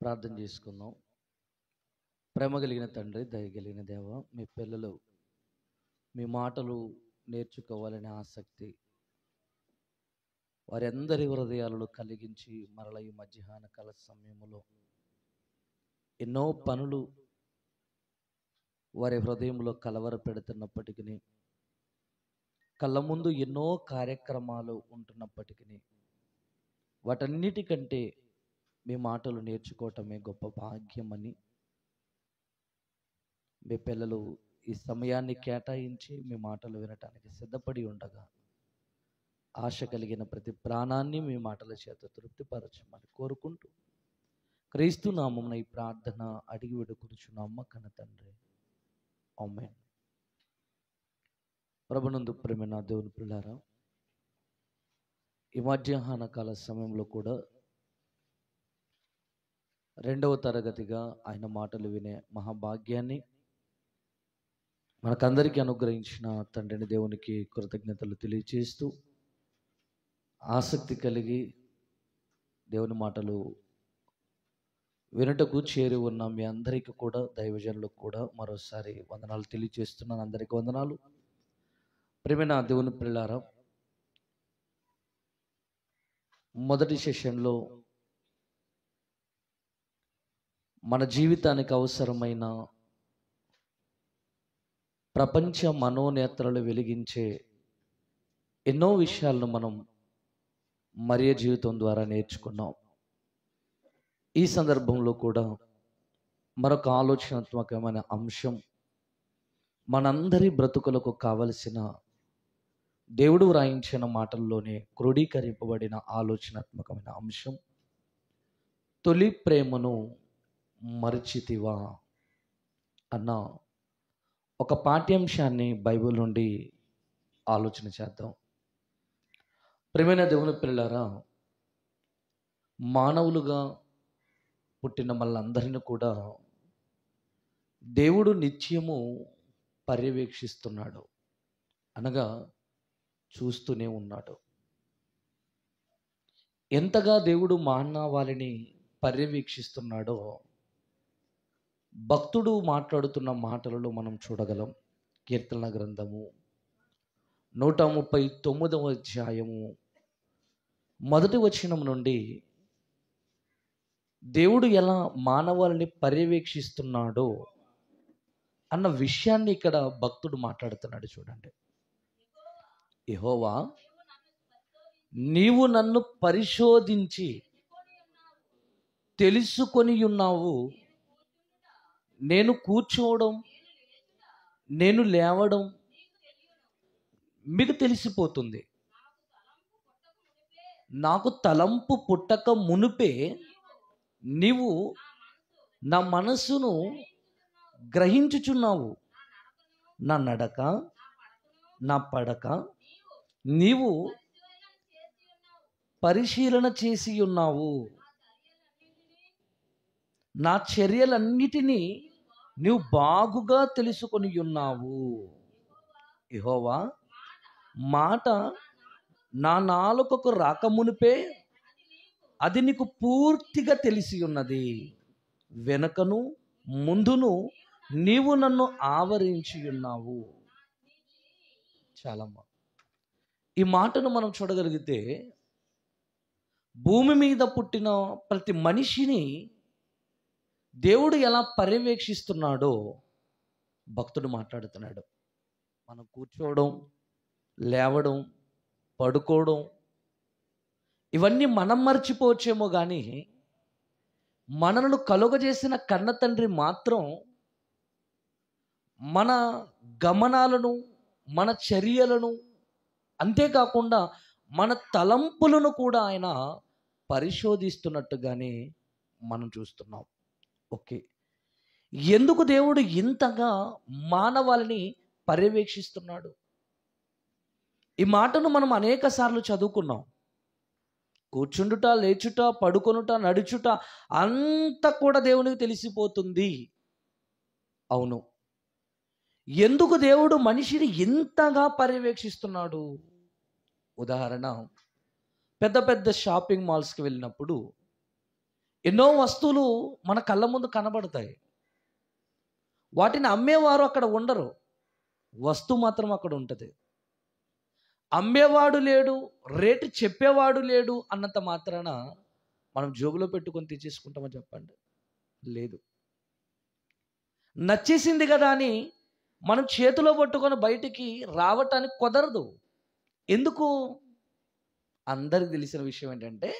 ప్రార్థన చేసుకుందాం. ప్రేమ కలిగిన తండ్రి, దయ కలిగిన దేవ, మీ పిల్లలు మీ మాటలు నేర్చుకోవాలనే ఆసక్తి వారందరి హృదయాలలో కలిగించి మరల ఈ మధ్యాహ్న కాల సమయంలో ఎన్నో పనులు వారి హృదయంలో కలవర పెడుతున్నప్పటికీ, కళ్ళ ముందు ఎన్నో కార్యక్రమాలు ఉంటున్నప్పటికీ, వాటన్నిటికంటే మీ మాటలు నేర్చుకోవటమే గొప్ప భాగ్యమని మీ పిల్లలు ఈ సమయాన్ని కేటాయించి మీ మాటలు వినటానికి సిద్ధపడి ఉండగా, ఆశ కలిగిన ప్రతి ప్రాణాన్ని మీ మాటల చేత తృప్తిపరచమని కోరుకుంటూ క్రీస్తు నామమున ఈ ప్రార్థన అడిగి వేడుకొనుచున్నాము కన్న తండ్రి, ఆమేన్. ప్రభునందు ప్రేమైన దేవుని పిల్లారా, ఈ మధ్యాహ్న కాల సమయంలో కూడా రెండవ తరగతిగా ఆయన మాటలు వినే మహాభాగ్యాన్ని మనకందరికీ అనుగ్రహించిన తండ్రిని దేవునికి కృతజ్ఞతలు తెలియజేస్తూ, ఆసక్తి కలిగి దేవుని మాటలు వినుటకు చేరి ఉన్న మీ అందరికీ కూడా, దైవజనులకు కూడా మరోసారి వందనాలు తెలియజేస్తున్నాను. అందరికీ వందనాలు. ప్రియమైన దేవుని పిల్లారా, మొదటి సెషన్లో మన జీవితానికి అవసరమైన ప్రపంచ మనోనేత్రాలు వెలిగించే ఎన్నో విషయాలను మనం మరియ జీవితం ద్వారా నేర్చుకున్నాం. ఈ సందర్భంలో కూడా మరొక ఆలోచనాత్మకమైన అంశం, మనందరి బ్రతుకులకు కావలసిన దేవుడు వ్రాయించిన మాటల్లోనే క్రోడీకరింపబడిన ఆలోచనాత్మకమైన అంశం, తొలి ప్రేమను మరచితివా అన్న ఒక పాఠ్యాంశాన్ని బైబిల్ నుండి ఆలోచన చేద్దాం. ప్రియమైన దేవుని పిల్లారా, మానవులుగా పుట్టిన మనందరిని కూడా దేవుడు నిత్యము పర్యవేక్షిస్తున్నాడు, అనగా చూస్తూనే ఉన్నాడు. ఎంతగా దేవుడు మానవాళిని పర్యవేక్షిస్తున్నాడో భక్తుడు మాట్లాడుతున్న మాటలలో మనం చూడగలం. కీర్తన గ్రంథము 139వ అధ్యాయము మొదటి వచనం నుండి దేవుడు ఎలా మానవాళిని పర్యవేక్షిస్తున్నాడో అన్న విషయాన్ని ఇక్కడ భక్తుడు మాట్లాడుతున్నాడు. చూడండి. యెహోవా, నీవు నన్ను పరిశోధించి తెలుసుకొని ఉన్నావు. నేను కూర్చోవడం, నేను లేవడం మీకు తెలిసిపోతుంది. నాకు తలంపు పుట్టక మునుపే నీవు నా మనస్సును గ్రహించుచున్నావు. నా నడక, నా పడక నీవు పరిశీలన చేసి ఉన్నావు. నా చర్యలన్నిటినీ నీవు బాగుగా తెలుసుకొని ఉన్నావు. యెహోవా, మాట నా నాలుకకు రాకమునిపే అది నీకు పూర్తిగా తెలిసి ఉన్నది. వెనకను ముందును నీవు నన్ను ఆవరించి ఉన్నావు. చాలమ్మా, ఈ మాటను మనం చూడగలిగితే భూమి మీద పుట్టిన ప్రతి మనిషిని దేవుడు ఎలా పర్యవేక్షిస్తున్నాడో భక్తుడు మాట్లాడుతున్నాడు. మనం కూర్చోవడం, లేవడం, పడుకోవడం ఇవన్నీ మనం మర్చిపోవచ్చేమో కానీ మనలను కలుగజేసిన కన్న తండ్రి మాత్రం మన గమనాలను, మన చర్యలను, అంతేకాకుండా మన తలంపులను కూడా ఆయన పరిశోధిస్తున్నట్టుగానే మనం చూస్తున్నాం. ఓకే, ఎందుకు దేవుడు ఇంతగా మానవాళిని పర్యవేక్షిస్తున్నాడు? ఈ మాటను మనం అనేక సార్లు చదువుకున్నాం. కూర్చుండుట, లేచుట, పడుకొనుట, నడుచుట అంతా కూడా దేవునికి తెలిసిపోతుంది. అవును, ఎందుకు దేవుడు మనిషిని ఇంతగా పర్యవేక్షిస్తున్నాడు? ఉదాహరణ, పెద్ద పెద్ద షాపింగ్ మాల్స్కి వెళ్ళినప్పుడు ఎన్నో వస్తువులు మన కళ్ళ ముందు కనబడతాయి. వాటిని అమ్మేవారు అక్కడ ఉండరు, వస్తువు మాత్రం అక్కడ ఉంటుంది. అమ్మేవాడు లేడు, రేటు చెప్పేవాడు లేడు అన్నంత మాత్రాన మనం జోబులో పెట్టుకొని తెచ్చేసుకుంటామని చెప్పండి? లేదు. నచ్చేసింది కదా అని మనం చేతిలో పట్టుకొని బయటికి రావటానికి కుదరదు. ఎందుకు? అందరికి తెలిసిన విషయం ఏంటంటే,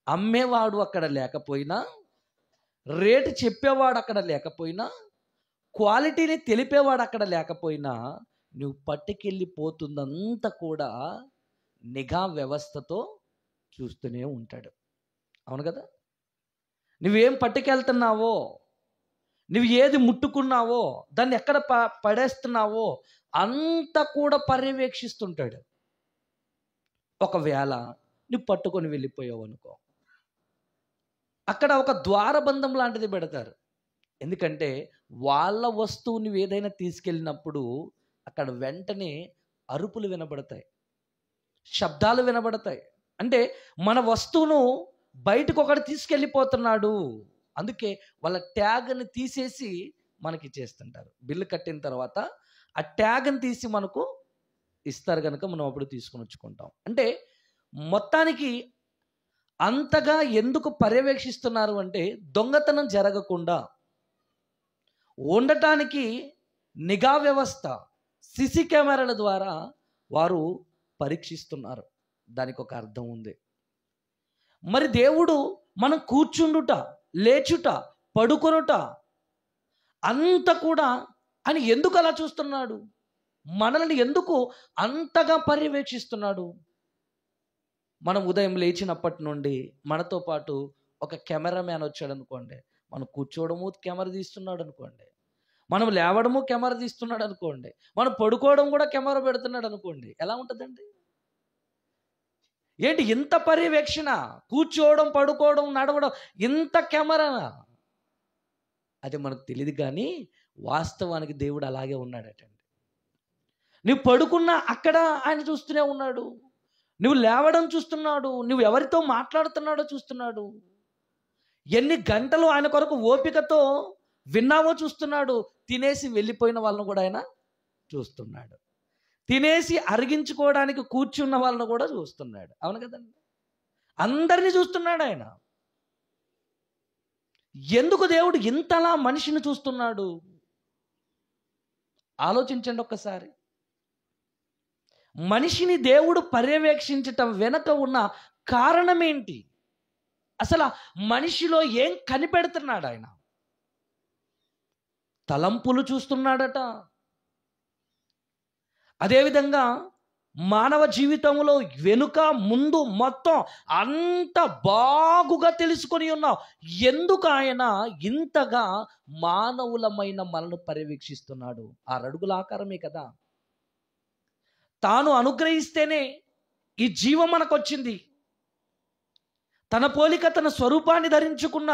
అమ్మేవాడు అక్కడ లేకపోయినా, రేటు చెప్పేవాడు అక్కడ లేకపోయినా, క్వాలిటీని తెలిపేవాడు అక్కడ లేకపోయినా, నువ్వు పట్టుకెళ్ళిపోతుందంతా కూడా నిఘా వ్యవస్థతో చూస్తూనే ఉంటాడు. అవును కదా? నువ్వేం పట్టుకెళ్తున్నావో, నువ్వు ఏది ముట్టుకున్నావో, దాన్ని ఎక్కడ పడేస్తున్నావో అంతా కూడా పర్యవేక్షిస్తుంటాడు. ఒకవేళ నువ్వు పట్టుకొని వెళ్ళిపోయావు అనుకో, అక్కడ ఒక ద్వారబంధం లాంటిది పెడతారు. ఎందుకంటే వాళ్ళ వస్తువు నువ్వు ఏదైనా తీసుకెళ్ళినప్పుడు అక్కడ వెంటనే అరుపులు వినబడతాయి, శబ్దాలు వినబడతాయి. అంటే మన వస్తువును బయటకు ఒకటి తీసుకెళ్ళిపోతున్నాడు. అందుకే వాళ్ళ ట్యాగ్ని తీసేసి మనకి ఇచ్చేస్తుంటారు. బిల్లు కట్టిన తర్వాత ఆ ట్యాగ్ని తీసి మనకు ఇస్తారు కనుక మనం అప్పుడు తీసుకుని వచ్చుకుంటాం. అంటే మొత్తానికి అంతగా ఎందుకు పర్యవేక్షిస్తున్నారు అంటే, దొంగతనం జరగకుండా ఉండటానికి నిఘా వ్యవస్థ, సిసి కెమెరాల ద్వారా వారు పరీక్షిస్తున్నారు. దానికి ఒక అర్థం ఉంది. మరి దేవుడు మనం కూర్చుండుట, లేచుట, పడుకొనుట అంత కూడా అని ఎందుకు అలా చూస్తున్నాడు? మనల్ని ఎందుకు అంతగా పర్యవేక్షిస్తున్నాడు? మనం ఉదయం లేచినప్పటి నుండి మనతో పాటు ఒక కెమెరామ్యాన్ వచ్చాడు అనుకోండి, మనం కూర్చోవడము కెమెరా తీస్తున్నాడు అనుకోండి, మనం లేవడము కెమెరా తీస్తున్నాడు అనుకోండి, మనం పడుకోవడం కూడా కెమెరా పెడుతున్నాడు అనుకోండి, ఎలా ఉంటుందండి? ఏంటి ఇంత పర్యవేక్షణ? కూర్చోవడం, పడుకోవడం, నడవడం, ఇంత కెమెరా? అది మనకు తెలియదు. కానీ వాస్తవానికి దేవుడు అలాగే ఉన్నాడటండి. నువ్వు పడుకున్నా అక్కడ ఆయన చూస్తూనే ఉన్నాడు, నువ్వు లేవడం చూస్తున్నాడు, నువ్వు ఎవరితో మాట్లాడుతున్నాడో చూస్తున్నాడు, ఎన్ని గంటలు ఆయన కొరకు ఓపికతో విన్నావో చూస్తున్నాడు, తినేసి వెళ్ళిపోయిన వాళ్ళను కూడా ఆయన చూస్తున్నాడు, తినేసి అరిగించుకోవడానికి కూర్చున్న వాళ్ళను కూడా చూస్తున్నాడు. అవును కదండి? అందరినీ చూస్తున్నాడు ఆయన. ఎందుకు దేవుడు ఇంతలా మనిషిని చూస్తున్నాడు? ఆలోచించండి ఒక్కసారి. మనిషిని దేవుడు పర్యవేక్షించటం వెనక ఉన్న కారణం ఏంటి? అసలు మనిషిలో ఏం కనిపెడుతున్నాడు ఆయన? తలంపులు చూస్తున్నాడట. అదేవిధంగా మానవ జీవితంలో వెనుక ముందు మొత్తం అంత బాగుగా తెలుసుకొని ఉన్నావు. ఎందుకు ఆయన ఇంతగా మానవులమైన మనల్ని పర్యవేక్షిస్తున్నాడు? 6 అడుగుల ఆకారమే కదా. తాను అనుగ్రహిస్తేనే ఈ జీవం మనకు వచ్చింది. తన పోలిక తన స్వరూపాన్ని ధరించుకున్న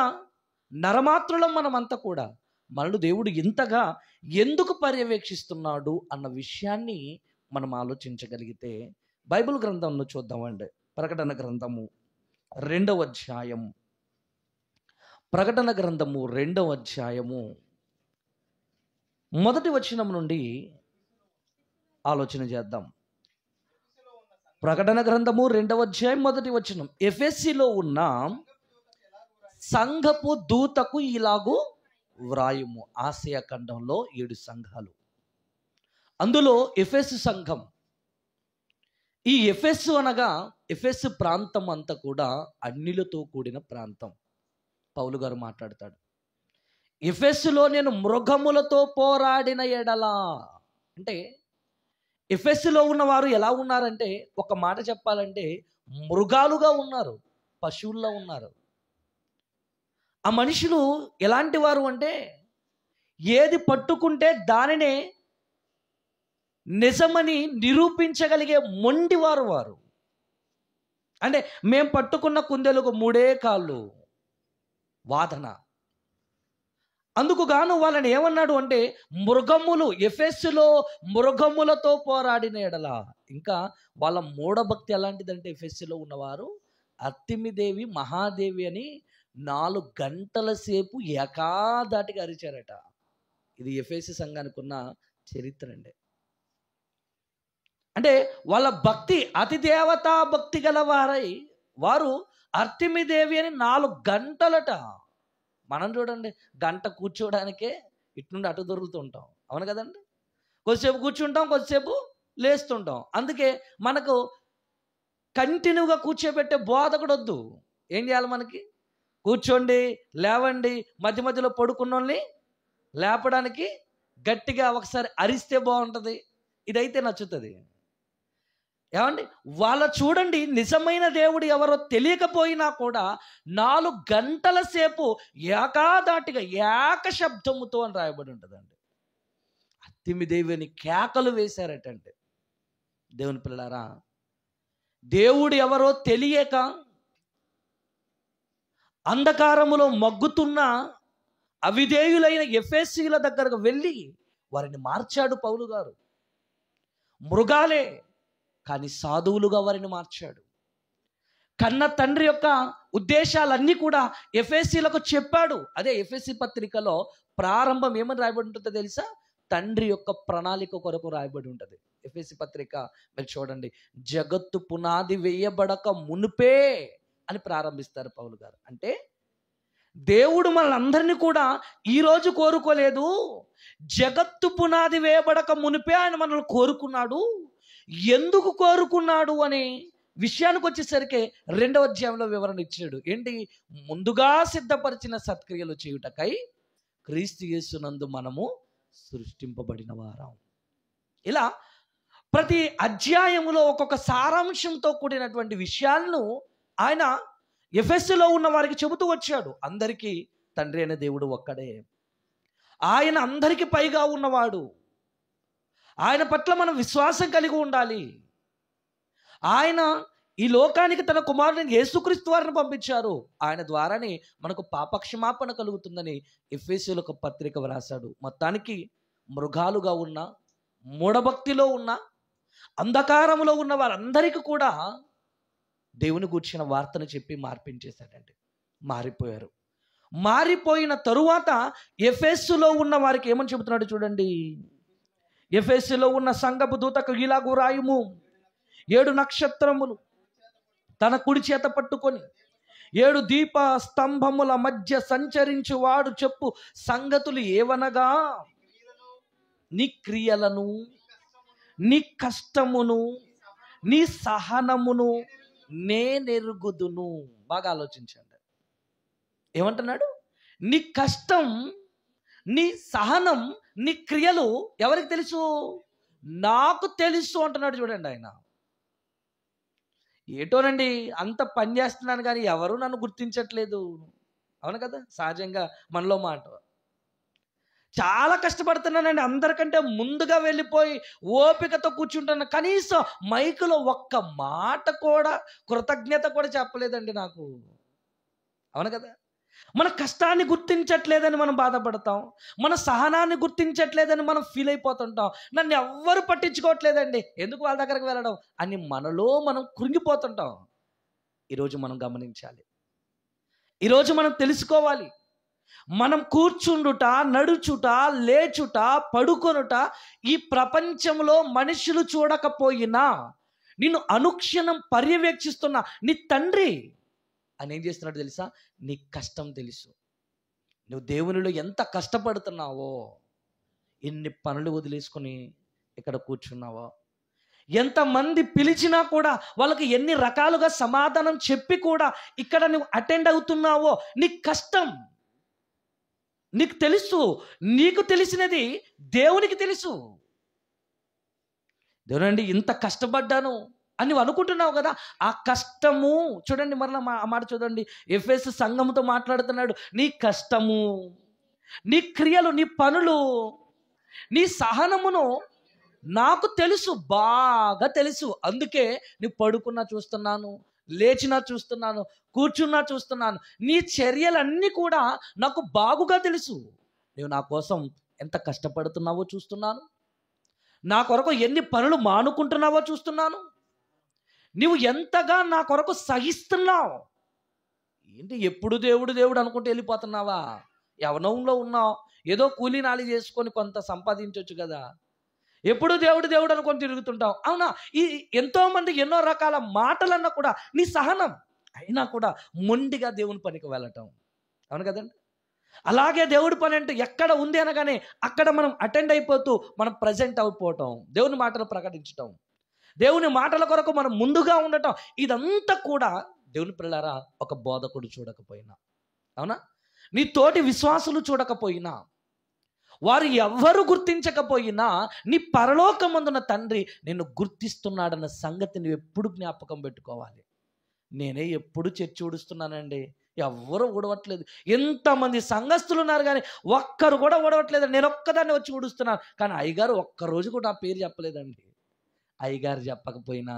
నరమాత్రులం మనమంతా కూడా. మనల్ని దేవుడు ఇంతగా ఎందుకు పర్యవేక్షిస్తున్నాడు అన్న విషయాన్ని మనం ఆలోచించగలిగితే బైబిల్ గ్రంథంలో చూద్దామండి. ప్రకటన గ్రంథము 2వ అధ్యాయం. ప్రకటన గ్రంథము 2వ అధ్యాయము 1వ వచనం నుండి ఆలోచన చేద్దాం. ప్రకటన గ్రంథము 2వ అధ్యాయం 1వ వచనం. ఎఫెసీలో ఉన్న సంఘపు దూతకు ఇలాగు వ్రాయుము. ఆసియా ఖండంలో 7 సంఘాలు, అందులో ఎఫెసు సంఘం. ఈ ఎఫెసు అనగా ఎఫెసు ప్రాంతం అంతా కూడా అన్యులతో కూడిన ప్రాంతం. పౌలు గారు మాట్లాడతాడు, ఎఫెసులో నేను మృగములతో పోరాడిన ఎడలా. అంటే ఎఫెసులో ఉన్నవారు ఎలా ఉన్నారంటే, ఒక మాట చెప్పాలంటే మృగాలుగా ఉన్నారు, పశువుల్లో ఉన్నారు. ఆ మనుషులు ఎలాంటి వారు అంటే, ఏది పట్టుకుంటే దానినే నిజమని నిరూపించగలిగే మొండివారు వారు. అంటే మేము పట్టుకున్న కుందేలకు 3 కాళ్ళు వాదన. అందుకు గాను వాళ్ళని ఏమన్నాడు అంటే, మృగములు, ఎఫెసులో మృగములతో పోరాడిన ఎడల. ఇంకా వాళ్ళ మూఢభక్తి ఎలాంటిదంటే, ఎఫెసులో ఉన్నవారు అర్తిమిదేవి, మహాదేవి అని 4 గంటల సేపు ఏకాధాటిగా అరిచారట. ఇది ఎఫెసు సంఘానికి ఉన్న చరిత్ర అండి. అంటే వాళ్ళ భక్తి అతి దేవతా భక్తి గల వారై వారు అర్తిమిదేవి అని 4 గంటలట. మనం చూడండి, గంట కూర్చోడానికే ఇటు నుండి అటు దొరుకుతుంటాం, అవును కదండి. కొద్దిసేపు కూర్చుంటాం, కొద్దిసేపు లేస్తుంటాం. అందుకే మనకు కంటిన్యూగా కూర్చోబెట్టే బోధకుడు వద్దు. ఏం చేయాలి? మనకి కూర్చోండి, లేవండి, మధ్య మధ్యలో పడుకున్నోళ్ళని లేపడానికి గట్టిగా ఒకసారి అరిస్తే బాగుంటుంది. ఇదైతే నచ్చుతుంది. ఏమండి, వాళ్ళ చూడండి, నిజమైన దేవుడు ఎవరో తెలియకపోయినా కూడా 4 గంటల సేపు ఏకాధాటిగా ఏక శబ్దముతో అని రాయబడి ఉంటుందండి. అర్తిమిదేవిని కేకలు వేశారటండి. దేవుని పిల్లలారా, దేవుడు ఎవరో తెలియక అంధకారములో మగ్గుతున్న అవిధేయులైన ఎఫెసీయుల దగ్గరకు వెళ్ళి వారిని మార్చాడు పౌలు గారు. మృగాలే కానీ సాధువులుగా వారిని మార్చాడు. కన్న తండ్రి యొక్క ఉద్దేశాలన్నీ కూడా ఎఫెసీలకు చెప్పాడు. అదే ఎఫెసీ పత్రికలో ప్రారంభం ఏమని రాయబడి ఉంటుందో తెలుసా? తండ్రి యొక్క ప్రణాళిక కొరకు రాయబడి ఉంటుంది. ఎఫెసీ పత్రిక మీరు చూడండి, జగత్తు పునాది వేయబడక మునుపే అని ప్రారంభిస్తారు పౌలు గారు. అంటే దేవుడు మనందరినీ కూడా ఈరోజు కోరుకోలేదు, జగత్తు పునాది వేయబడక మునిపే ఆయన మనల్ని కోరుకున్నాడు. ఎందుకు కోరుకున్నాడు అనే విషయానికి వచ్చేసరికి 2వ అధ్యాయంలో వివరణ ఇచ్చాడు. ఏంటి? ముందుగా సిద్ధపరిచిన సత్క్రియలు చేయుటకై క్రీస్తు యేసునందు మనము సృష్టింపబడిన వారం. ఇలా ప్రతి అధ్యాయములో ఒక్కొక్క సారాంశంతో కూడినటువంటి విషయాలను ఆయన ఎఫెసులో ఉన్న వారికి చెబుతూ వచ్చాడు. అందరికీ తండ్రి అయిన దేవుడు ఒక్కడే. ఆయన అందరికీ పైగా ఉన్నవాడు. ఆయన పట్ల మనం విశ్వాసం కలిగి ఉండాలి. ఆయన ఈ లోకానికి తన కుమారుని యేసుక్రీస్తు వారిని పంపించారు. ఆయన ద్వారానే మనకు పాపక్షమాపణ కలుగుతుందని ఎఫెసీయులకు పత్రిక వ్రాసాడు. మొత్తానికి మృగాలుగా ఉన్న, మూఢభక్తిలో ఉన్న, అంధకారంలో ఉన్న వారందరికీ కూడా దేవుని గూర్చిన వార్తను చెప్పి మార్పించేశాడండి. మారిపోయారు. మారిపోయిన తరువాత ఎఫెసులో ఉన్న వారికి ఏమని చెబుతున్నాడు చూడండి. ఎఫెసులో ఉన్న సంఘపు దూతకు ఇలాగు రాయుము, 7 నక్షత్రములు తన కుడి చేత పట్టుకొని 7 దీప స్తంభముల మధ్య సంచరించు వాడు చెప్పు సంగతులు ఏవనగా, నీ క్రియలను, నీ కష్టమును, నీ సహనమును నేనెరుగుదును. బాగా ఆలోచించండి. ఏమంటున్నాడు? నీ కష్టం, నీ సహనం, నీ క్రియలు ఎవరికి తెలుసు? నాకు తెలుసు అంటున్నాడు. చూడండి, ఆయన ఏటోనండి, అంత పని చేస్తున్నాను కానీ ఎవరు నన్ను గుర్తించట్లేదు. అవును కదా, సహజంగా మనలో మాట. చాలా కష్టపడుతున్నానండి, అందరికంటే ముందుగా వెళ్ళిపోయి ఓపికతో కూర్చుంటున్నా, కనీసం మైకులో ఒక్క మాట కూడా, కృతజ్ఞత కూడా చెప్పలేదండి నాకు. అవును కదా. మన కష్టాన్ని గుర్తించట్లేదని మనం బాధపడతాం, మన సహనాన్ని గుర్తించట్లేదని మనం ఫీల్ అయిపోతుంటాం. నన్ను ఎవ్వరు పట్టించుకోవట్లేదండి, ఎందుకు వాళ్ళ దగ్గరకు వెళ్ళడం అని మనలో మనం కృంగిపోతుంటాం. ఈరోజు మనం గమనించాలి, ఈరోజు మనం తెలుసుకోవాలి. మనం కూర్చుండుట, నడుచుట, లేచుట, పడుకొనుట ఈ ప్రపంచంలో మనుషులు చూడకపోయినా నిన్ను అనుక్షణం పర్యవేక్షిస్తున్న నీ తండ్రి అని ఏం చేస్తున్నాడు తెలుసా? నీ కష్టం తెలుసు. నువ్వు దేవునిలో ఎంత కష్టపడుతున్నావో, ఎన్ని పనులు వదిలేసుకొని ఇక్కడ కూర్చున్నావో, ఎంతమంది పిలిచినా కూడా వాళ్ళకి ఎన్ని రకాలుగా సమాధానం చెప్పి కూడా ఇక్కడ నువ్వు అటెండ్ అవుతున్నావో, నీ కష్టం నీకు తెలుసు. నీకు తెలిసినది దేవునికి తెలుసు. దేవునండి, ఇంత కష్టపడ్డాను అని నువ్వు అనుకుంటున్నావు కదా, ఆ కష్టము చూడండి. మరలా ఆ మాట చూడండి, ఎఫెసు సంఘముతో మాట్లాడుతున్నాడు. నీ కష్టము, నీ క్రియలు, నీ పనులు, నీ సహనమును నాకు తెలుసు, బాగా తెలుసు. అందుకే నువ్వు పడుకున్నా చూస్తున్నాను, లేచినా చూస్తున్నాను, కూర్చున్నా చూస్తున్నాను. నీ చర్యలన్నీ కూడా నాకు బాగుగా తెలుసు. నువ్వు నా కోసం ఎంత కష్టపడుతున్నావో చూస్తున్నాను, నా కొరకు ఎన్ని పనులు మానుకుంటున్నావో చూస్తున్నాను, నువ్వు ఎంతగా నా కొరకు సహిస్తున్నావు. ఏంటి ఎప్పుడు దేవుడు దేవుడు అనుకుంటూ వెళ్ళిపోతున్నావా? యవనంలో ఉన్నావు, ఏదో కూలీ నాలి చేసుకొని కొంత సంపాదించవచ్చు కదా. ఎప్పుడు దేవుడు దేవుడు అనుకొని తిరుగుతుంటావు. అవునా? ఈ ఎంతోమంది ఎన్నో రకాల మాటలన్నా కూడా నీ సహనం అయినా కూడా మొండిగా దేవుని పనికి వెళ్ళటం. అవును కదండి? అలాగే దేవుడి పని అంటే ఎక్కడ ఉంది అనగానే అక్కడ మనం అటెండ్ అయిపోతూ మనం ప్రజెంట్ అయిపోవటం, దేవుని మాటలు ప్రకటించటం, దేవుని మాటల కొరకు మనం ముందుగా ఉండటం, ఇదంతా కూడా దేవుని పిల్లారా ఒక బోధకుడు చూడకపోయినా, అవునా, నీ తోటి విశ్వాసులు చూడకపోయినా, వారు ఎవ్వరు గుర్తించకపోయినా నీ పరలోకమందున తండ్రి నిన్ను గుర్తిస్తున్నాడన్న సంగతి నువ్వు ఎప్పుడు జ్ఞాపకం పెట్టుకోవాలి. నేనే ఎప్పుడు చర్చి ఊడుస్తున్నానండి, ఎవ్వరూ ఊడవట్లేదు. ఎంతమంది సంఘస్థులు ఉన్నారు కానీ ఒక్కరు కూడా ఊడవట్లేదు. నేను ఒక్కదాన్ని వచ్చి ఊడుస్తున్నాను, కానీ అయ్యగారు ఒక్కరోజు కూడా నా పేరు చెప్పలేదండి. అయ్యగారు చెప్పకపోయినా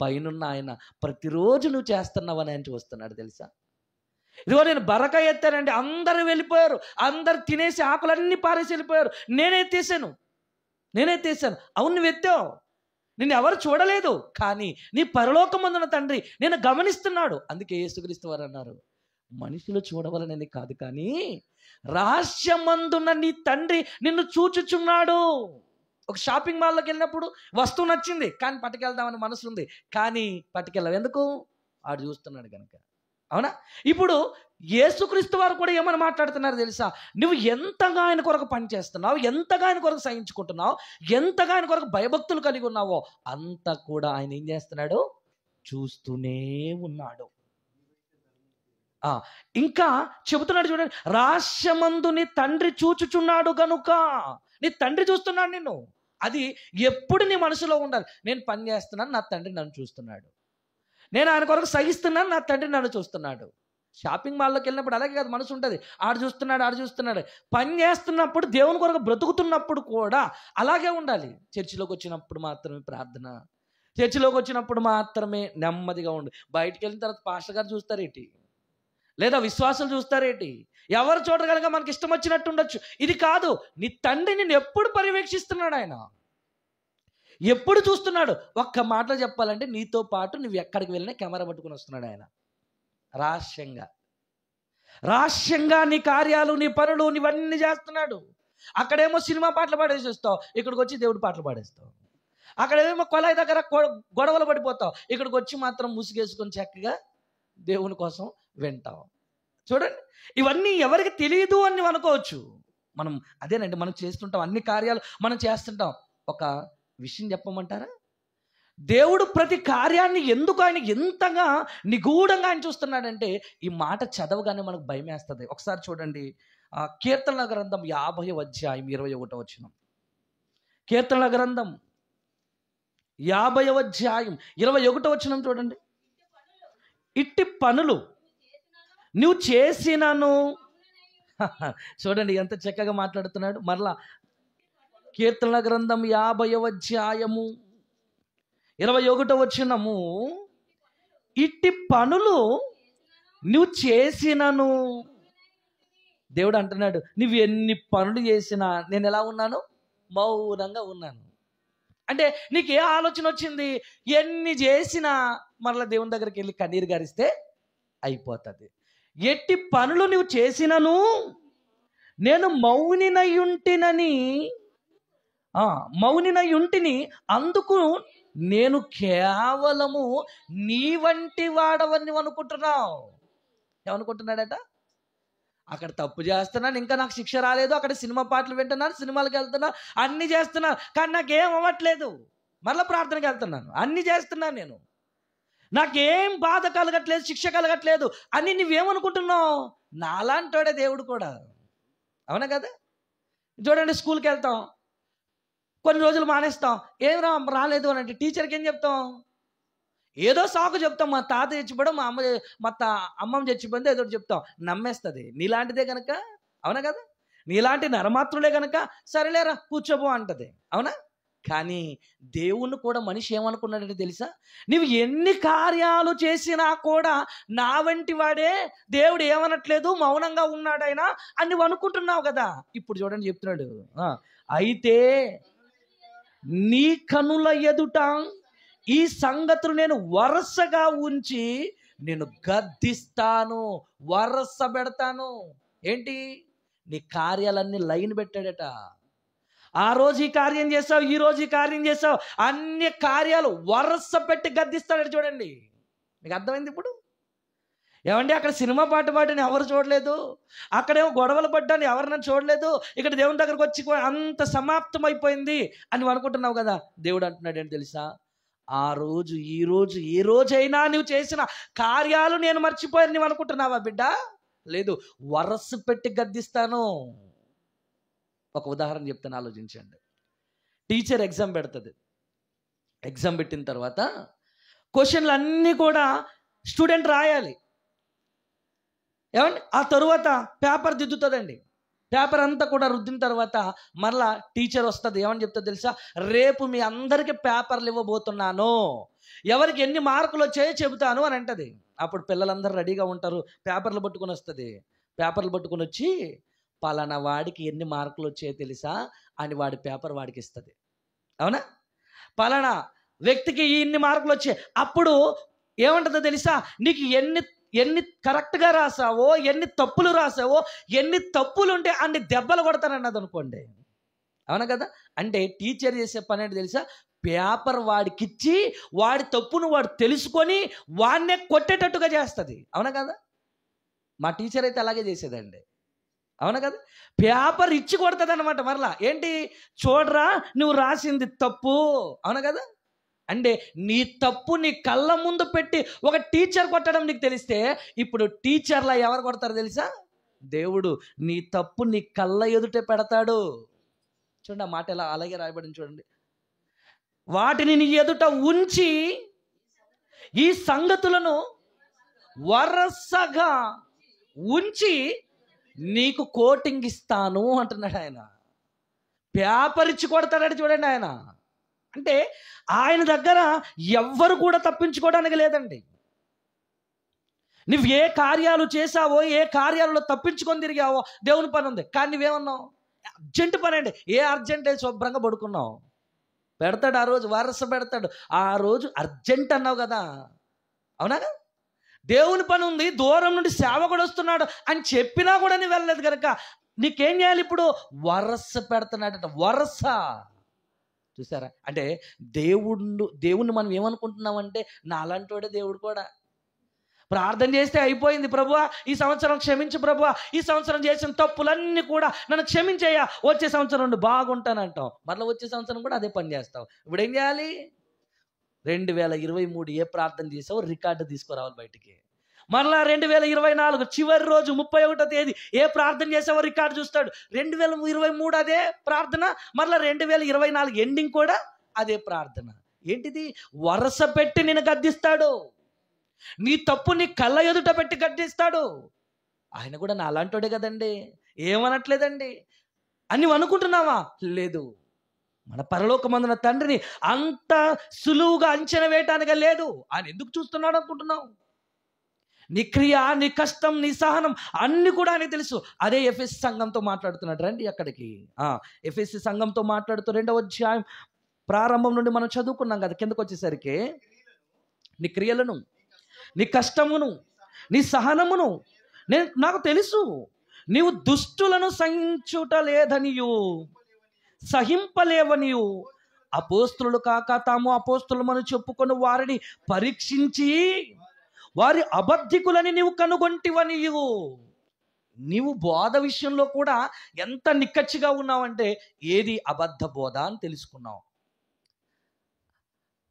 పైనున్న ఆయన ప్రతిరోజు నువ్వు చేస్తున్నావని ఆయన చూస్తున్నాడు తెలుసా. ఇదిగో నేను బరక ఎత్తానండి, అందరూ వెళ్ళిపోయారు, అందరు తినేసి ఆకులన్నీ పారేసి వెళ్ళిపోయారు, నేనే తీసాను. అవును, నువ్వు ఎత్తావు, నిన్ను ఎవరు చూడలేదు, కానీ నీ పరలోకమందున తండ్రి నేను గమనిస్తున్నాడు. అందుకే యేసుక్రీస్తు వారు అన్నారు, మనుషులు చూడవలనని కాదు కానీ రహస్యమందున నీ తండ్రి నిన్ను చూచుచున్నాడు. ఒక షాపింగ్ మాల్లోకి వెళ్ళినప్పుడు వస్తువు నచ్చింది కానీ పట్టుకెళ్దామని మనసు ఉంది, కానీ పట్టుకెళ్ళావు. ఎందుకు? ఆడు చూస్తున్నాడు కనుక. అవునా? ఇప్పుడు యేసుక్రీస్తు వారు కూడా ఏమని మాట్లాడుతున్నారు తెలుసా? నువ్వు ఎంతగా ఆయన కొరకు పని చేస్తున్నావు, ఎంతగా ఆయన కొరకు సహించుకుంటున్నావు, ఎంతగా ఆయన కొరకు భయభక్తులు కలిగి ఉన్నావో అంత కూడా ఆయన ఏం చేస్తున్నాడు? చూస్తూనే ఉన్నాడు. ఇంకా చెబుతున్నాడు చూడండి, రహస్యమందు నీ తండ్రి చూచుచున్నాడు గనుక. నీ తండ్రి చూస్తున్నాడు నిన్ను. అది ఎప్పుడు నీ మనసులో ఉండాలి. నేను పని చేస్తున్నాను, నా తండ్రి నన్ను చూస్తున్నాడు. నేను ఆయన కొరకు సహిస్తున్నాను, నా తండ్రి నన్ను చూస్తున్నాడు. షాపింగ్ మాల్లోకి వెళ్ళినప్పుడు అలాగే కదా మనసు ఉంటుంది, ఆడు చూస్తున్నాడు. పని చేస్తున్నప్పుడు దేవుని కొరకు బ్రతుకుతున్నప్పుడు కూడా అలాగే ఉండాలి. చర్చిలోకి వచ్చినప్పుడు మాత్రమే ప్రార్థన, చర్చిలోకి వచ్చినప్పుడు మాత్రమే నెమ్మదిగా ఉండు. బయటికి వెళ్ళిన తర్వాత పాస్టర్ గారు చూస్తారేంటి, లేదా విశ్వాసాలు చూస్తారేంటి, ఎవరు చూడగలగా మనకి ఇష్టం వచ్చినట్టు ఉండొచ్చు. ఇది కాదు, నీ తండ్రి నిన్ను ఎప్పుడు పర్యవేక్షిస్తున్నాడు, ఆయన ఎప్పుడు చూస్తున్నాడు. ఒక్క మాటలో చెప్పాలంటే నీతో పాటు నువ్వు ఎక్కడికి వెళ్ళినా కెమెరా పట్టుకుని వస్తున్నాడు ఆయన. రహస్యంగా నీ కార్యాలు, నీ పనులు, నీవన్నీ చేస్తున్నాడు. అక్కడేమో సినిమా పాటలు పాడేసేస్తావు, ఇక్కడికి వచ్చి దేవుడి పాటలు పాడేస్తావు. అక్కడేమో కొలాయి దగ్గర గొడవలు పడిపోతావు, ఇక్కడికి వచ్చి మాత్రం ముసుగేసుకొని చక్కగా దేవుని కోసం వింటావు. చూడండి, ఇవన్నీ ఎవరికి తెలియదు అని అనుకోవచ్చు. మనం అదేనండి, మనం చేస్తుంటాం, అన్ని కార్యాలు మనం చేస్తుంటాం. ఒక విషయం చెప్పమంటారా? దేవుడు ప్రతి కార్యాన్ని ఎందుకు ఆయన ఎంతగా నిగూఢంగా ఆయన చూస్తున్నాడంటే ఈ మాట చదవగానే మనకు భయం వేస్తుంది. ఒకసారి చూడండి, కీర్తనల గ్రంథం 50వ అధ్యాయం 21వ వచనం. కీర్తనల గ్రంథం 50వ అధ్యాయం 21వ వచనం చూడండి. ఇట్టి పనులు నువ్వు చేసినను. చూడండి ఎంత చక్కగా మాట్లాడుతున్నాడు. మరలా కీర్తనల గ్రంథం 50వ అధ్యాయము 21వ వచనము. ఇట్టి పనులు నువ్వు చేసినను. దేవుడు అంటున్నాడు, నువ్వు ఎన్ని పనులు చేసినా నేను ఎలా ఉన్నాను? మౌనంగా ఉన్నాను. అంటే నీకు ఏ ఆలోచన వచ్చింది? ఎన్ని చేసినా మరలా దేవుని దగ్గరికి వెళ్ళి కన్నీరు గారిస్తే అయిపోతుంది. ఎట్టి పనులు నువ్వు చేసినను నేను మౌనినై ఉంటిని, అందుకు నేను కేవలము నీ వంటి వాడవని అనుకుంటున్నావు. ఏమనుకుంటున్నాడట? అక్కడ తప్పు చేస్తున్నాను, ఇంకా నాకు శిక్ష రాలేదు, అక్కడ సినిమా పాటలు వింటున్నాను, సినిమాలకు వెళ్తున్నా, అన్ని చేస్తున్నాను, కానీ నాకేం అవ్వట్లేదు. మరలా ప్రార్థనకి వెళ్తున్నాను, అన్ని చేస్తున్నాను, నేను నాకేం బాధ కలగట్లేదు, శిక్ష కలగట్లేదు అని నువ్వేమనుకుంటున్నావు? నాలాంటోడే దేవుడు కూడా. అవునా కదా? చూడండి, స్కూల్కి వెళ్తాం, కొన్ని రోజులు మానేస్తాం, ఏం రాలేదు అని అంటే టీచర్కి ఏం చెప్తాం? ఏదో సాకు చెప్తాం. మా తాత చచ్చిపోవడం, మా అమ్మమ్మ చచ్చిపోయింది, ఏదో చెప్తాం, నమ్మేస్తుంది. నీలాంటిదే కనుక. అవునా కదా? నీలాంటి నరమాత్రులే కనుక సరేలేరా కూర్చోబో అంటది. అవునా? కానీ దేవుణ్ణి కూడా మనిషి ఏమనుకున్నాడంటే తెలుసా? నువ్వు ఎన్ని కార్యాలు చేసినా కూడా నా వంటి వాడే, దేవుడు ఏమనట్లేదు, మౌనంగా ఉన్నాడైనా అని నువ్వు అనుకుంటున్నావు కదా. ఇప్పుడు చూడండి చెప్తున్నాడు, అయితే నీ కనుల ఎదుట ఈ సంగతులు నేను వరుసగా ఉంచి నేను గద్దిస్తాను, వరస పెడతాను. ఏంటి? నీ కార్యాలన్నీ లైన్ పెట్టాడట. ఆ రోజు ఈ కార్యం చేసావు, ఈ రోజు ఈ కార్యం చేసావు, అన్ని కార్యాలు వరస పెట్టి గద్దిస్తాడట. చూడండి, మీకు అర్థమైంది ఇప్పుడు? ఏమండి, అక్కడ సినిమా పాట పాటని ఎవరు చూడలేదు, అక్కడేమో గొడవలు పడ్డాను ఎవరినైనా చూడలేదు, ఇక్కడ దేవుని దగ్గరకు వచ్చి అంత సమాప్తం అయిపోయింది అని అనుకుంటున్నావు కదా. దేవుడు అంటున్నాడు ఏంటి తెలుసా? ఆ రోజు ఈ రోజు ఏ రోజైనా నువ్వు చేసిన కార్యాలు నేను మర్చిపోయాను నువ్వు అనుకుంటున్నావా బిడ్డ? లేదు, వరస పెట్టి గద్దిస్తాను. ఒక ఉదాహరణ చెప్తాను, ఆలోచించండి. టీచర్ ఎగ్జామ్ పెడుతుంది. ఎగ్జామ్ పెట్టిన తర్వాత క్వశ్చన్లు అన్నీ కూడా స్టూడెంట్ రాయాలి. ఏమండి, ఆ తరువాత పేపర్ దిద్దుతుందండి. పేపర్ అంతా కూడా రుద్దిన తర్వాత మరలా టీచర్ వస్తుంది. ఏమని చెప్తుంది తెలుసా? రేపు మీ అందరికీ పేపర్లు ఇవ్వబోతున్నాను, ఎవరికి ఎన్ని మార్కులు వచ్చాయో చెబుతాను అని అంటది. అప్పుడు పిల్లలందరూ రెడీగా ఉంటారు. పేపర్లు పట్టుకొని వస్తుంది. పేపర్లు పట్టుకొని వచ్చి పలానా వాడికి ఎన్ని మార్కులు వచ్చాయో తెలుసా అని వాడి పేపర్ వాడికి ఇస్తుంది. అవునా? పలానా వ్యక్తికి ఇన్ని మార్కులు వచ్చాయి. అప్పుడు ఏమంటుందో తెలుసా? నీకు ఎన్ని కరెక్ట్గా రాసావో, ఎన్ని తప్పులు రాసావో, ఎన్ని తప్పులు ఉంటే అన్ని దెబ్బలు కొడతానన్నది అనుకోండి. అవునా కదా? అంటే టీచర్ చేసే పని ఏంటి తెలుసా? పేపర్ వాడికిచ్చి వాడి తప్పును వాడు తెలుసుకొని వాడినే కొట్టేటట్టుగా చేస్తుంది. అవునా కదా? మా టీచర్ అయితే అలాగే చేసేదండి. అవునా కదా? పేపర్ ఇచ్చి కొడుతుంది అనమాట. మరలా ఏంటి? చూడరా నువ్వు రాసింది తప్పు. అవునా కదా? అంటే నీ తప్పు నీ కళ్ళ ముందు పెట్టి ఒక టీచర్ కొట్టడం నీకు తెలిస్తే, ఇప్పుడు టీచర్లా ఎవరు కొడతారు తెలుసా? దేవుడు నీ తప్పు నీ కళ్ళ ఎదుటే పెడతాడు. చూడండి, ఆ మాట ఎలా అలాగే రాయబడింది. చూడండి, వాటిని నీ ఎదుట ఉంచి ఈ సంగతులను వరసగా ఉంచి నీకు కోటింగ్ ఇస్తాను అంటున్నాడు ఆయన. పేపర్ ఇచ్చి కొడతాడట. చూడండి, ఆయన అంటే ఆయన దగ్గర ఎవ్వరు కూడా తప్పించుకోవడానికి లేదండి. నువ్వు ఏ కార్యాలు చేసావో, ఏ కార్యాలలో తప్పించుకొని తిరిగావో దేవుని పని ఉంది. కానీ నువ్వేమన్నావు? అర్జెంట్ పని అండి. ఏ అర్జెంట్ అయితే శుభ్రంగా పడుకున్నావు. పెడతాడు, ఆ రోజు వరస పెడతాడు. ఆ రోజు అర్జెంట్ అన్నావు కదా. అవునా? దేవుని పని ఉంది, దూరం నుండి సేవకుడు వస్తున్నాడు అని చెప్పినా కూడా నువ్వు వెళ్ళలేదు కనుక నీకేం చేయాలి? ఇప్పుడు వరస పెడుతున్నాడట. వరస. చూసారా? అంటే దేవుణ్ణి మనం ఏమనుకుంటున్నామంటే, నా అలాంటోడే దేవుడు కూడా. ప్రార్థన చేస్తే అయిపోయింది, ప్రభువా ఈ సంవత్సరం క్షమించు, ప్రభువా ఈ సంవత్సరం చేసిన తప్పులన్నీ కూడా నన్ను క్షమించయ్యా, వచ్చే సంవత్సరం నుండి బాగుంటానంటాం. మరలా వచ్చే సంవత్సరం కూడా అదే పని చేస్తావు. ఇప్పుడు ఏం చేయాలి? 2023 ఏ ప్రార్థన చేసావో రికార్డు తీసుకురావాలి బయటికి. మరలా 2024 చివరి రోజు 31వ తేదీ ఏ ప్రార్థన చేసావో రికార్డు చూస్తాడు. 2023 అదే ప్రార్థన, మరలా 2024 ఎండింగ్ కూడా అదే ప్రార్థన. ఏంటిది? వరస పెట్టి నేను గద్దిస్తాడు. నీ తప్పు నీ కళ్ళ ఎదుట పెట్టి గద్దిస్తాడు. ఆయన కూడా నా అలాంటోడే కదండి, ఏమనట్లేదండి అని నువ్వు అనుకుంటున్నావా? లేదు. మన పరలోకమందున తండ్రిని అంత సులువుగా అంచనా వేయటానిగా లేదు. ఆయన ఎందుకు చూస్తున్నాడు అనుకుంటున్నావు? నీ క్రియ, నీ కష్టం, నీ సహనం అన్ని కూడా అని తెలుసు. అదే ఎఫెసీ సంఘంతో మాట్లాడుతున్నాడు. రండి అక్కడికి. ఎఫెసీ సంఘంతో మాట్లాడుతూ 2వ అధ్యాయం ప్రారంభం నుండి మనం చదువుకున్నాం కదా. కిందకు వచ్చేసరికి నీ క్రియలను, నీ కష్టమును, నీ సహనమును నాకు తెలుసు. నీవు దుష్టులను సహించుటలేదనియు సహింపలేవనియు అపోస్తులు కాక తాము అపోస్తులమని చెప్పుకొని వారిని పరీక్షించి వారి అబద్ధికులని నీవు కనుగొంటివనియు. నీవు బోధ విషయంలో కూడా ఎంత నిక్కచ్చిగా ఉన్నావంటే ఏది అబద్ధ బోధ అని తెలుసుకున్నావు.